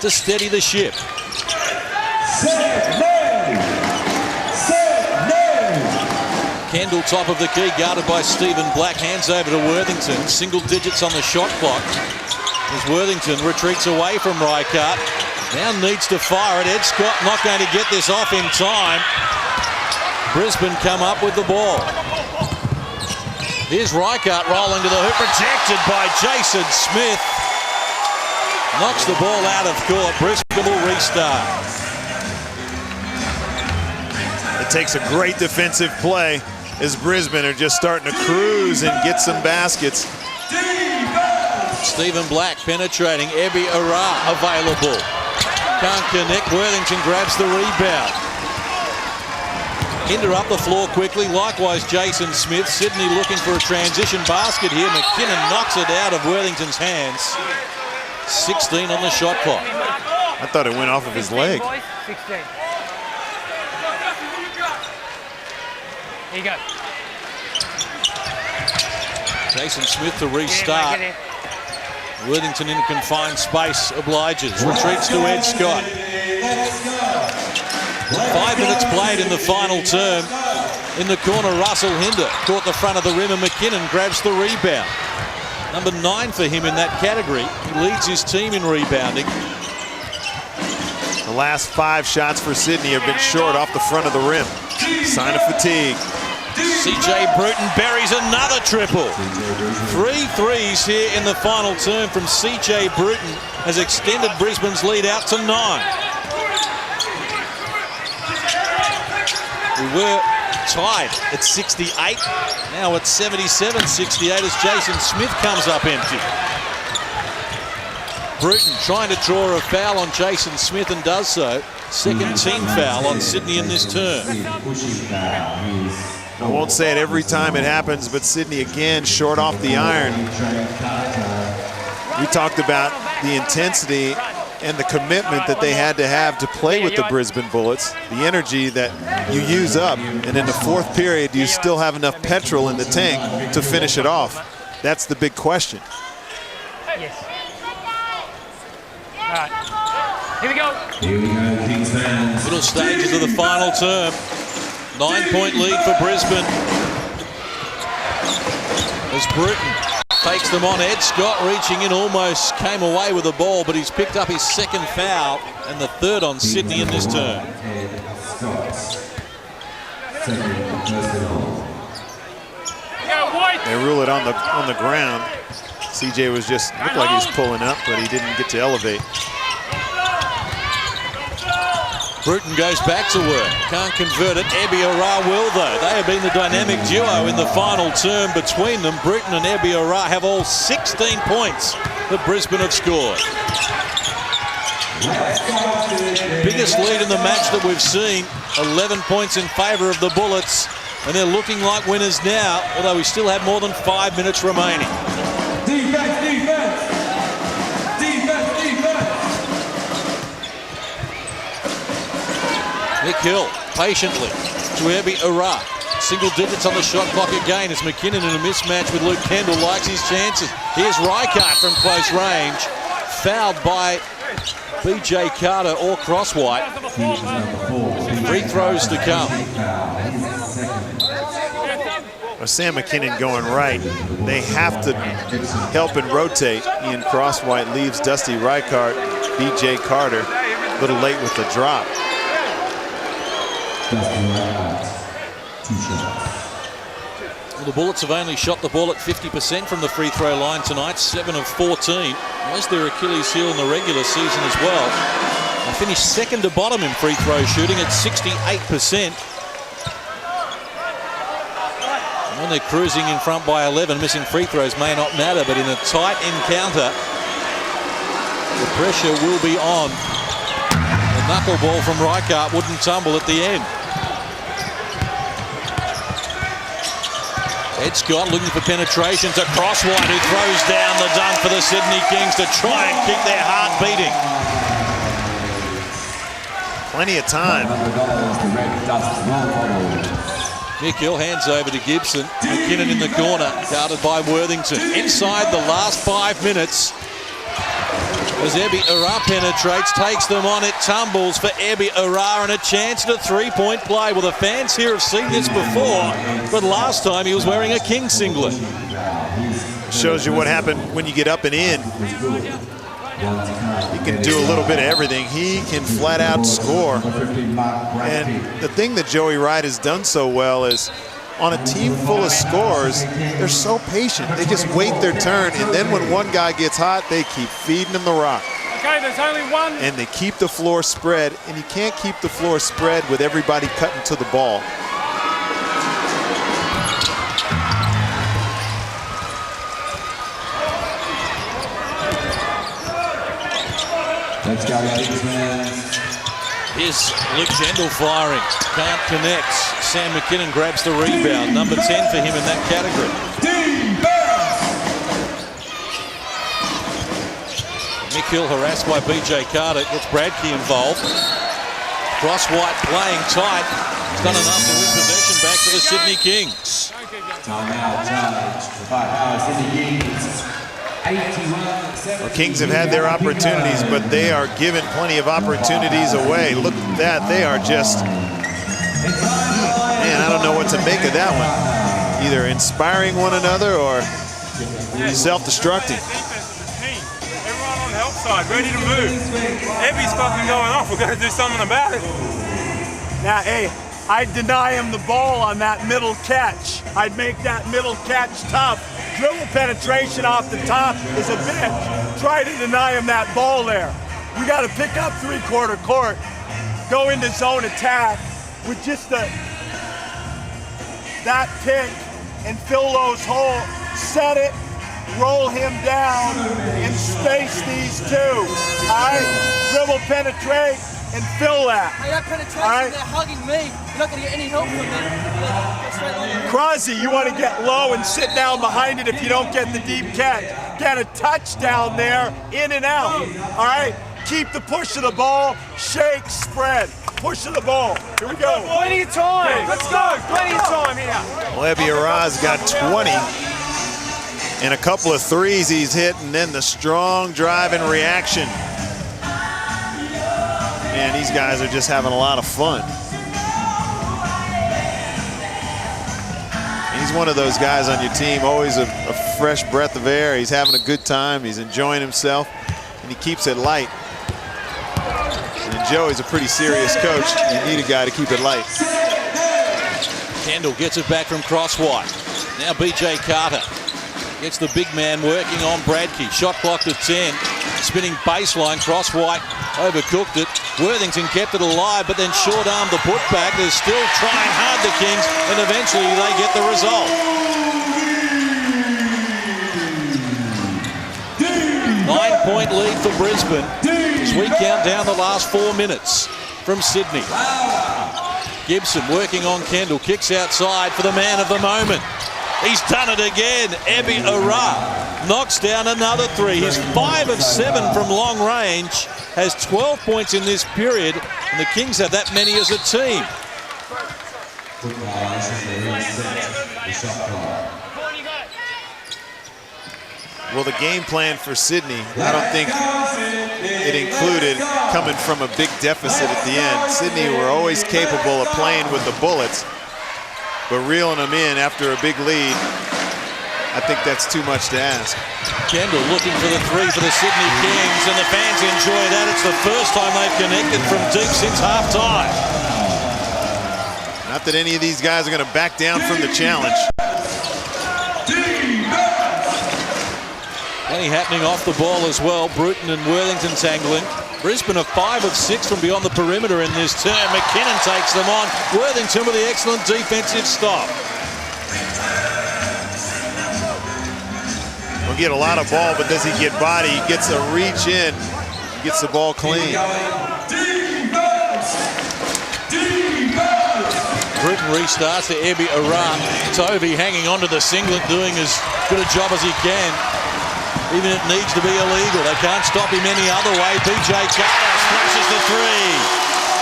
to steady the ship. Kendall top of the key, guarded by Stephen Black, hands over to Worthington. Single digits on the shot clock as Worthington retreats away from Reichardt. Now needs to fire it. Ed Scott not going to get this off in time. Brisbane come up with the ball. Here's Reichardt rolling to the hoop, protected by Jason Smith. Knocks the ball out of court. Brisbane will restart.
It takes a great defensive play as Brisbane are just starting to cruise and get some baskets.
Stephen Black penetrating. Ebiara available. Can't connect. Worthington grabs the rebound. Hinder up the floor quickly. Likewise, Jason Smith. Sydney looking for a transition basket here. McKinnon knocks it out of Worthington's hands. 16 on the shot clock.
I thought it went off of his leg.
16. Here you go.
Jason Smith to restart. Worthington in a confined space obliges. Retreats to Ed Scott. 5 minutes played in the final term. In the corner, Russell Hinder caught the front of the rim and McKinnon grabs the rebound. Number 9 for him in that category. He leads his team in rebounding.
The last 5 shots for Sydney have been short off the front of the rim. Sign of fatigue.
C.J. Bruton buries another triple. 3 threes here in the final term from C.J. Bruton has extended Brisbane's lead out to 9. We were tied at 68. Now at 77-68 as Jason Smith comes up empty. Bruton trying to draw a foul on Jason Smith and does so. Second team foul on Sydney in this term.
I won't say it every time it happens, but Sydney again short off the iron. We talked about the intensity and the commitment that they had to have to play with the Brisbane Bullets, the energy that you use up, and in the 4th period, do you still have enough petrol in the tank to finish it off? That's the big question.
Yes. All right. Here we go.
Here we go, Kings fans.
Middle stages of the final term. 9-point lead for Brisbane. As Bruton takes them on. Ed Scott reaching in, almost came away with the ball, but he's picked up his second foul and the third on Sydney in this term.
They rule it on the ground. CJ was just looked like he was pulling up, but he didn't get to elevate.
Bruton goes back to work. Can't convert it. Ebiara will, though. They have been the dynamic duo in the final term between them. Bruton and Ebiara have all 16 points that Brisbane have scored. Biggest lead in the match that we've seen. 11 points in favour of the Bullets. And they're looking like winners now, although we still have more than 5 minutes remaining.
Defense, defense! Defense, defense!
Nick Hill, patiently, to Ebiara. Single digits on the shot clock again as McKinnon in a mismatch with Luke Kendall likes his chances. Here's Reichardt from close range. Fouled by BJ Carter or Crosswhite. Free throws to come.
Well, Sam McKinnon going right. They have to help and rotate. Ian Crosswhite leaves Dusty Reichardt, BJ Carter, a little late with the drop.
Well, the Bullets have only shot the ball at 50% from the free throw line tonight, 7 of 14. Was their Achilles heel in the regular season as well. They finished second to bottom in free throw shooting at 68%. When they're cruising in front by 11, missing free throws may not matter, but in a tight encounter, the pressure will be on. The knuckleball from Reichardt wouldn't tumble at the end. Ed Scott looking for penetration to Crosswhite, who throws down the dunk for the Sydney Kings to try and keep their heart beating.
Plenty of time.
Nick Hill hands over to Gibson. McKinnon in the corner, guarded by Worthington. Inside the last 5 minutes, as Ebiara penetrates, takes them on, it tumbles for Ebiara and a chance at a three-point play. Well, the fans here have seen this before, but last time he was wearing a King singlet.
Shows you what happened when you get up and in. He can do a little bit of everything. He can flat out score. And the thing that Joey Wright has done so well is on a team full of scorers, they're so patient. They just wait their turn, and then when one guy gets hot, they keep feeding him the rock.
Okay, there's only one.
And they keep the floor spread, and you can't keep the floor spread with everybody cutting to the ball.
Let's go, Kingsman.
Here's Luke Kendall firing. Can't connect. Sam McKinnon grabs the rebound. Number 10 for him in that category. Nick Hill harassed by BJ Carter. Gets Bradkey involved. Crosswhite playing tight. He's done enough to win possession back for the Sydney Kings.
Timeout, charge. The 5-hour Sydney Kings. 81-70.
The Kings have had their opportunities, but they are giving plenty of opportunities away. Look at that. They are just, man, I don't know what to make of that one. Either inspiring one another or self-destructing.
Everyone on the help side, ready to move. Ebby's fucking going off. We're going to do something about it.
Now, hey, I'd deny him the ball on that middle catch. I'd make that middle catch tough. Dribble penetration off the top is a bitch. Try to deny him that ball there. We got to pick up three-quarter court, go into zone attack with just that pick and fill those holes. Set it, roll him down, and space these two. All right? Dribble penetrate and fill that.
Hey, that penetration,
all right?
they're hugging me. You're not going to get any help from me.
Crosby, you want to get low and sit down behind it if you don't get the deep catch. Get a touchdown there, in and out. All right? Keep the push of the ball, shake, spread. Push of the ball. Here we go.
Plenty of time. Let's go. Plenty of time here.
Well, Ebiara's got 20. And a couple of threes he's hit, and then the strong drive and reaction. Man, these guys are just having a lot of fun. He's one of those guys on your team, always a fresh breath of air. He's having a good time. He's enjoying himself, and he keeps it light. And Joey's a pretty serious coach. You need a guy to keep it light.
Kendall gets it back from Crosswhite. Now BJ Carter gets the big man working on Bradkey. Shot clock to 10. Spinning baseline. Crosswhite overcooked it. Worthington kept it alive, but then short-armed the putback. They're still trying hard, the Kings, and eventually they get the result. 9-point lead for Brisbane as we count down the last 4 minutes from Sydney. Gibson working on Kendall, kicks outside for the man of the moment. He's done it again. Ebi Ara knocks down another three. He's 5 of 7 from long range, has 12 points in this period, and the Kings have that many as a team.
Well, the game plan for Sydney, I don't think it included coming from a big deficit at the end. Sydney were always capable of playing with the Bullets, but reeling them in after a big lead, I think that's too much to ask.
Kendall looking for the three for the Sydney Kings, and the fans enjoy that. It's the first time they've connected from deep since halftime.
Not that any of these guys are going to back down from the challenge.
Plenty happening off the ball as well. Bruton and Worthington tangling. Brisbane are 5 of 6 from beyond the perimeter in this term. McKinnon takes them on. Worthington with the excellent defensive stop.
He'll get a lot of ball, but does he get body? He gets a reach in. He gets the ball clean.
Bruton restarts to Ebi Ara. Tovey hanging onto the singlet, doing as good a job as he can. Even it needs to be illegal. They can't stop him any other way. BJ Carter splashes the three.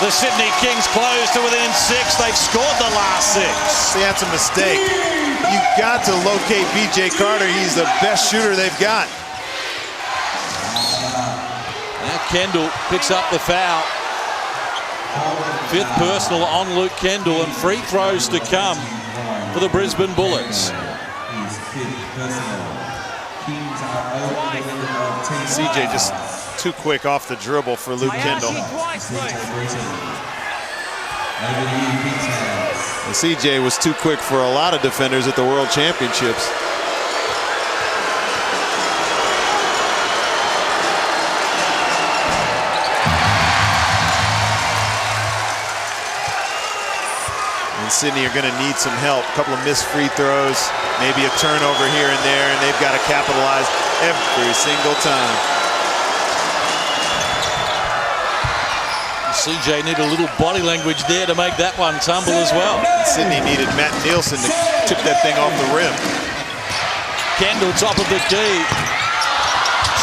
The Sydney Kings close to within 6. They've scored the last 6.
See, that's a mistake. You've got to locate BJ Carter. He's the best shooter they've got.
Now Kendall picks up the foul. 5th personal on Luke Kendall, and free throws to come for the Brisbane Bullets.
CJ just too quick off the dribble for Luke Kendall. And CJ was too quick for a lot of defenders at the World Championships. And Sydney are going to need some help. A couple of missed free throws, maybe a turnover here and there, and they've got to capitalize every single time.
CJ needed a little body language there to make that one tumble as well.
And Sydney needed Matt Nielsen to tip that thing off the rim.
Kendall top of the key.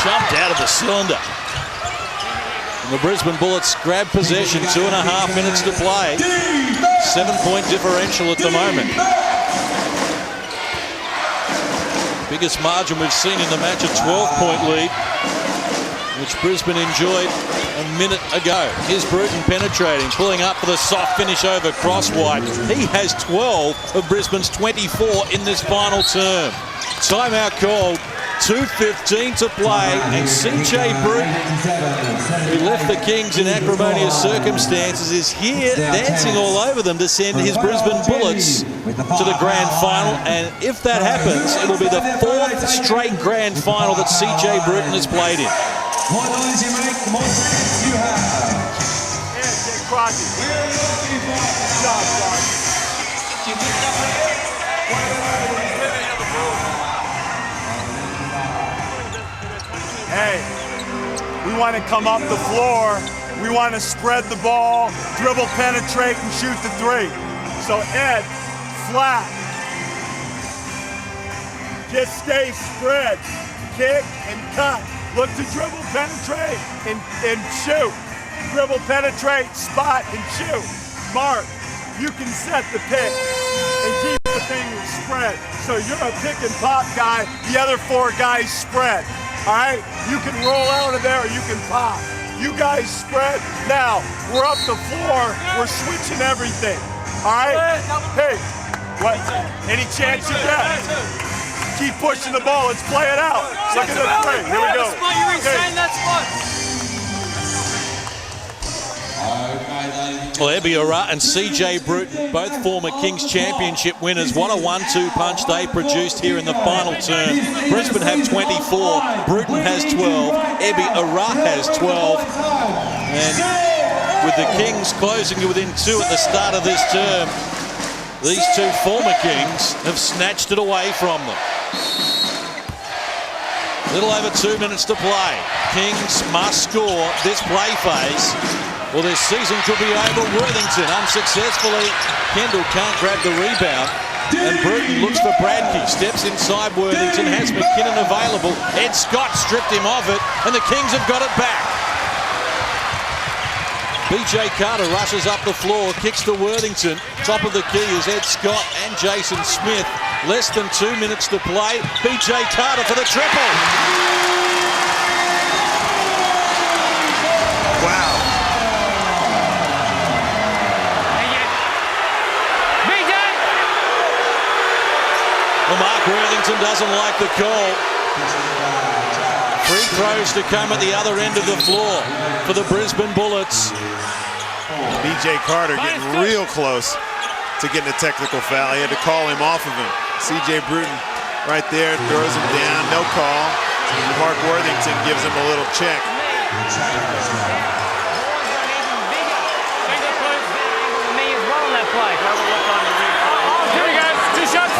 Jumped out of the cylinder. And the Brisbane Bullets grab possession. 2.5 minutes to play. 7-point differential at the moment. Biggest margin we've seen in the match, a 12-point lead, which Brisbane enjoyed a minute ago. Here's Bruton penetrating, pulling up for the soft finish over Crosswhite. He has 12 of Brisbane's 24 in this final term. Timeout called. 2:15 to play, and CJ Bruton, who left the Kings in acrimonious circumstances, is here dancing all over them to send his Brisbane Bullets to the grand final. And if that happens, it will be the 4th straight grand final that CJ Bruton has played in.
More noise you make, the more seconds you have.
Hey, we want to come up the floor. We want to spread the ball, dribble, penetrate, and shoot the three. So Ed, flat. Just stay spread. Kick and cut. Look to dribble, penetrate, and shoot. Dribble, penetrate, spot, and shoot. Mark, you can set the pick and keep the everything spread. So you're a pick and pop guy. The other 4 guys spread. All right? You can roll out of there or you can pop. You guys spread. Now, we're up the floor. We're switching everything. All right? Hey, what? Any chance you get? Keep pushing the ball. Let's play it out. Look at the 3. Here we go.
Well, Ebiora and CJ Bruton, both former Kings Championship winners. What a 1-2 punch they produced here in the final term. Brisbane have 24, Bruton has 12, Ebiora has 12. And with the Kings closing to within 2 at the start of this term, these 2 former Kings have snatched it away from them. Little over 2 minutes to play. Kings must score this play phase. Well, this season could be over. Worthington unsuccessfully. Kendall can't grab the rebound. And Bruton looks for Bradkey. Steps inside Worthington. Has McKinnon available. Ed Scott stripped him of it. And the Kings have got it back. BJ Carter rushes up the floor. Kicks to Worthington. Top of the key is Ed Scott and Jason Smith. Less than 2 minutes to play. BJ Carter for the triple.
Wow.
Well, Mark Worthington doesn't like the call. Free throws to come at the other end of the floor for the Brisbane Bullets.
BJ Carter getting real close to getting a technical foul. He had to call him off of him. CJ Bruton right there throws him down, no call. Mark Worthington gives him a little check.
Here we go, 2 shots.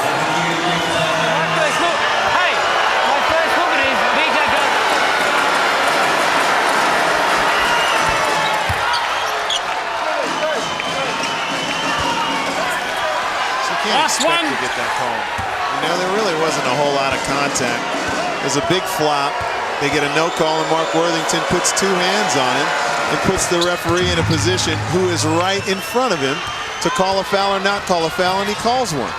My first look. Hey, my first look at it is BJ goes.
So you can't expect to get that call. You know, there really wasn't a whole lot of contact. There's a big flop. They get a no call, and Mark Worthington puts 2 hands on him and puts the referee in a position who is right in front of him to call a foul or not call a foul, and he calls one.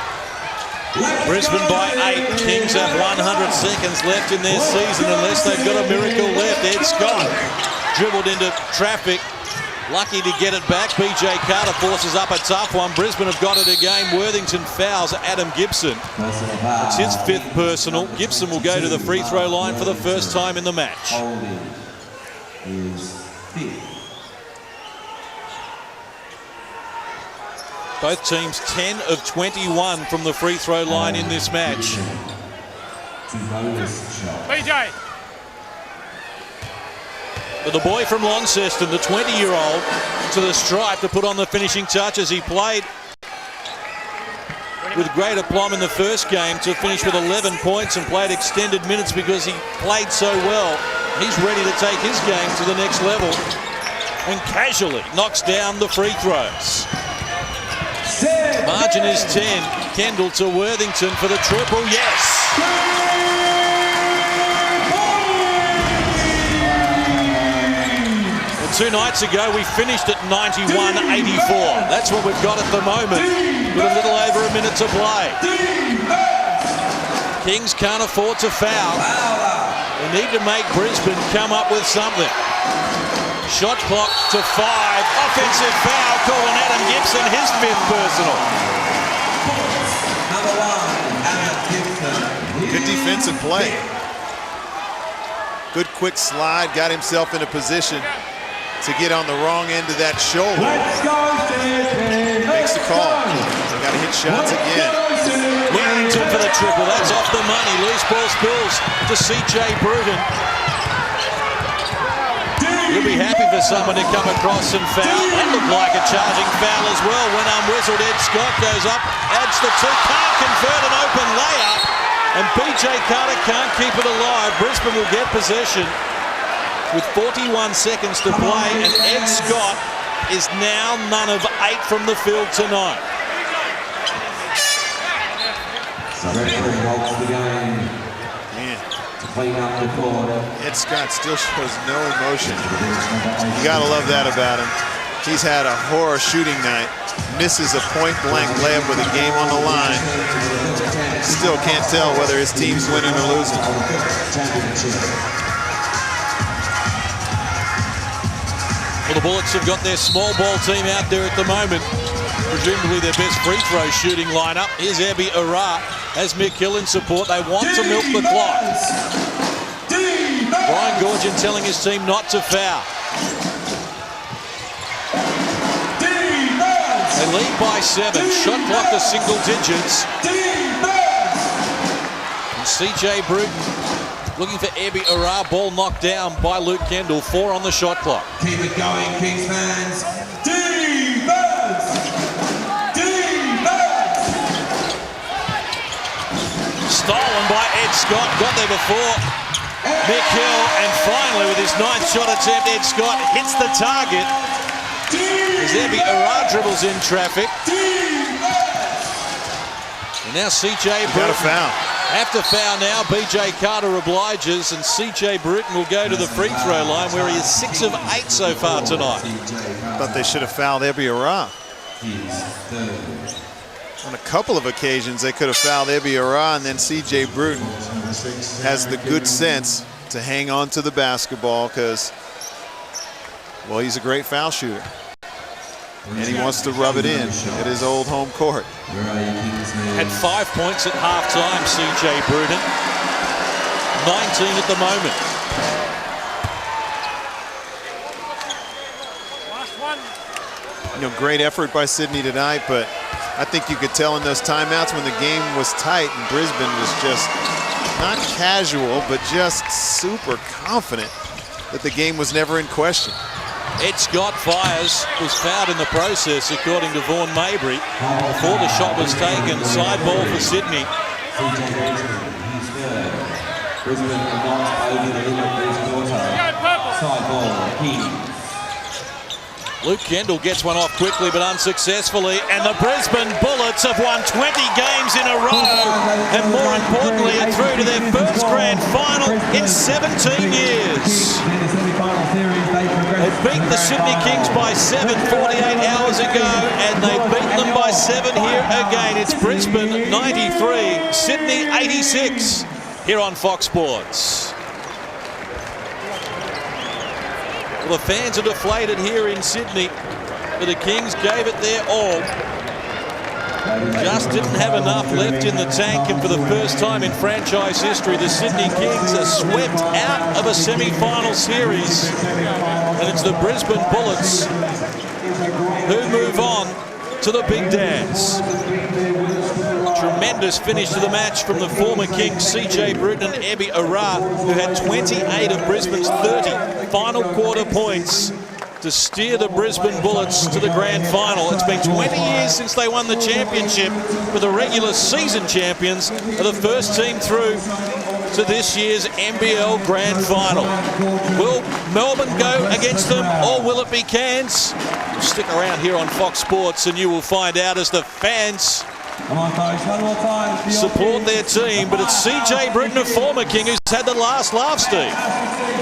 Brisbane by 8. Kings have 100 seconds left in their season unless they've got a miracle left. Ed Scott dribbled into traffic. Lucky to get it back. BJ Carter forces up a tough one. Brisbane have got it again. Worthington fouls Adam Gibson. It's his 5th personal. Gibson will go to the free throw line for the first time in the match. Both teams 10 of 21 from the free throw line in this match.
BJ.
But the boy from Launceston, the 20-year-old, to the stripe to put on the finishing touches. He played with great aplomb in the first game to finish with 11 points and played extended minutes because he played so well. He's ready to take his game to the next level and casually knocks down the free throws. Margin is 10. Kendall to Worthington for the triple. Yes! 2 nights ago, we finished at 91-84. That's what we've got at the moment, with a little over a minute to play. Kings can't afford to foul. They need to make Brisbane come up with something. Shot clock to 5. Offensive foul call on Adam Gibson, his 5th personal.
Good defensive play. Good quick slide, got himself in a position to get on the wrong end of that shoulder. Makes the call. Got to hit shots again.
Worthington for the triple. That's off the money. Loose ball spills to CJ Bruton. You'll be happy for someone to come across and foul. That looked like a charging foul as well. When unwhistled, Ed Scott goes up, adds the 2, can't convert an open layup, and BJ Carter can't keep it alive. Brisbane will get possession with 41 seconds to play, and Ed Scott is now none of 8 from the field tonight.
Ed Scott still shows no emotion. You gotta love that about him. He's had a horror shooting night. Misses a point-blank layup with a game on the line. Still can't tell whether his team's winning or losing.
Well, the Bullets have got their small ball team out there at the moment. Presumably their best free throw shooting lineup. Here's Ebi Ara as Mick in support. They want to milk the clock. Brian Goorjian telling his team not to foul. They lead by 7. Shot clock to single digits. And CJ Bruton looking for Ebi Ara. Ball knocked down by Luke Kendall. 4 on the shot clock.
Keep it going, Kings fans.
Stolen by Ed Scott. Got there before Mick Hill. And finally, with his 9th shot attempt, Ed Scott hits the target. As Ebi Ara dribbles in traffic. And now CJ Bruton.
Got a foul.
Have to foul now. BJ Carter obliges, and CJ Bruton will go to the free throw line where he is 6 of 8 so far tonight.
Thought they should have fouled Ebi Ara. On a couple of occasions, they could have fouled Ebi Ara, and then CJ Bruton has the good sense to hang on to the basketball because, well, he's a great foul shooter. And he wants to rub it in at his old home court.
Had 5 points at halftime, CJ Bruton. 19 at the moment.
You know, great effort by Sydney tonight, but I think you could tell in those timeouts when the game was tight and Brisbane was just not casual, but just super confident that the game was never in question.
Ed Scott fires, was fouled in the process, according to Vaughan Mabry. Before the shot was taken, side ball for Sydney. Luke Kendall gets one off quickly but unsuccessfully, and the Brisbane Bullets have won 20 games in a row, and more importantly are through to their first grand final in 17 years. They beat the Sydney Kings by 7 48 hours ago, and they've beaten them by 7 here again. It's Brisbane 93, Sydney 86 here on Fox Sports. Well, the fans are deflated here in Sydney, but the Kings gave it their all. Just didn't have enough left in the tank, and for the first time in franchise history, the Sydney Kings are swept out of a semi-final series. And it's the Brisbane Bullets who move on to the big dance. Tremendous finish to the match from the former Kings, CJ Bruton and Ebi Ara, who had 28 of Brisbane's 30 final quarter points to steer the Brisbane Bullets to the grand final. It's been 20 years since they won the championship, but the regular season champions are the first team through to this year's NBL grand final. Will Melbourne go against them, or will it be Cairns? Stick around here on Fox Sports and you will find out as the fans support their team. But it's CJ Bruton, a former King, who's had the last laugh, Steve.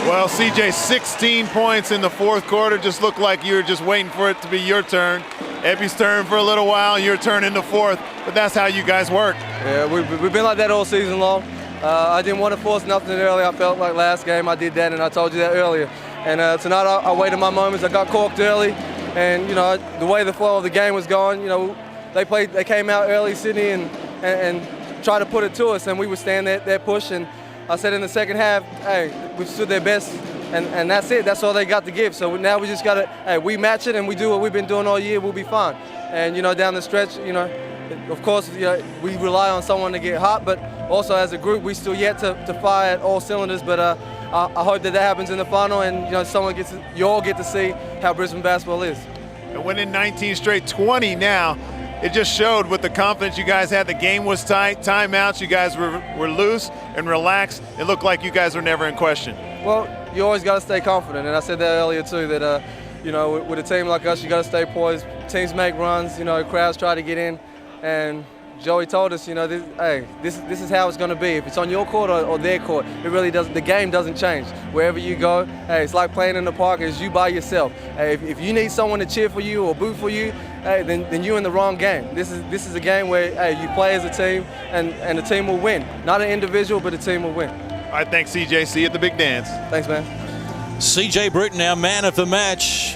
Well, CJ, 16 points in the fourth quarter. Just looked like you were just waiting for it to be your turn. Ebi's turn for a little while, your turn in the fourth. But that's how you guys work.
Yeah, we've been like that all season long. I didn't want to force nothing early. I felt like last game I did that, and I told you that earlier. And tonight I waited my moments. I got corked early, and you know the way the flow of the game was going. You know, they came out early, Sydney, and tried to put it to us, and we would stand that push. And I said in the second half, hey, we stood their best, and that's it. That's all they got to give. So now we just got to, hey, we match it and we do what we've been doing all year. We'll be fine. And you know, down the stretch, you know, of course, you know, we rely on someone to get hot, but also as a group, we still yet to fire at all cylinders. But I hope that happens in the final, and you know, you all get to see how Brisbane basketball is.
And winning 19 straight, 20 now. It just showed with the confidence you guys had. The game was tight, timeouts, you guys were loose and relaxed. It looked like you guys were never in question.
Well, you always got to stay confident, and I said that earlier too, that you know, with a team like us, you got to stay poised. Teams make runs, you know, crowds try to get in, and Joey told us, this is how it's going to be. If it's on your court or their court, it really doesn't. The game doesn't change. Wherever you go, hey, it's like playing in the park. It's you by yourself. Hey, if you need someone to cheer for you or boo for you, hey, then you're in the wrong game. This is a game where hey, you play as a team, and the team will win. Not an individual, but a team will win.
All right, thanks, CJ. See you at the big dance.
Thanks, man.
CJ Bruton, our man of the match.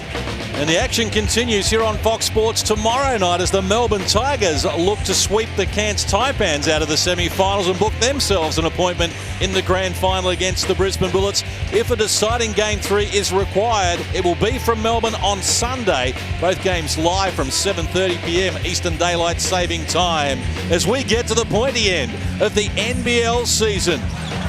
And the action continues here on Fox Sports tomorrow night as the Melbourne Tigers look to sweep the Cairns Taipans out of the semi-finals and book themselves an appointment in the grand final against the Brisbane Bullets. If a deciding Game 3 is required, it will be from Melbourne on Sunday. Both games live from 7:30 p.m. Eastern Daylight Saving Time. As we get to the pointy end of the NBL season,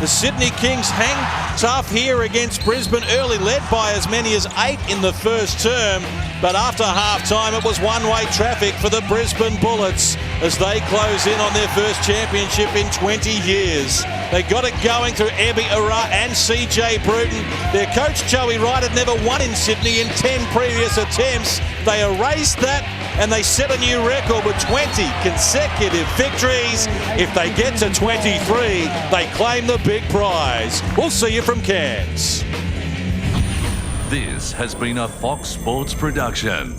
the Sydney Kings hang tough here against Brisbane early, led by as many as 8 in the first term. But after half-time, it was one-way traffic for the Brisbane Bullets as they close in on their first championship in 20 years. They got it going through Ebby Ara and CJ Bruton. Their coach, Joey Wright, had never won in Sydney in 10 previous attempts. They erased that and they set a new record with 20 consecutive victories. If they get to 23, they claim the big prize. We'll see you from Cairns.
This has been a Fox Sports production.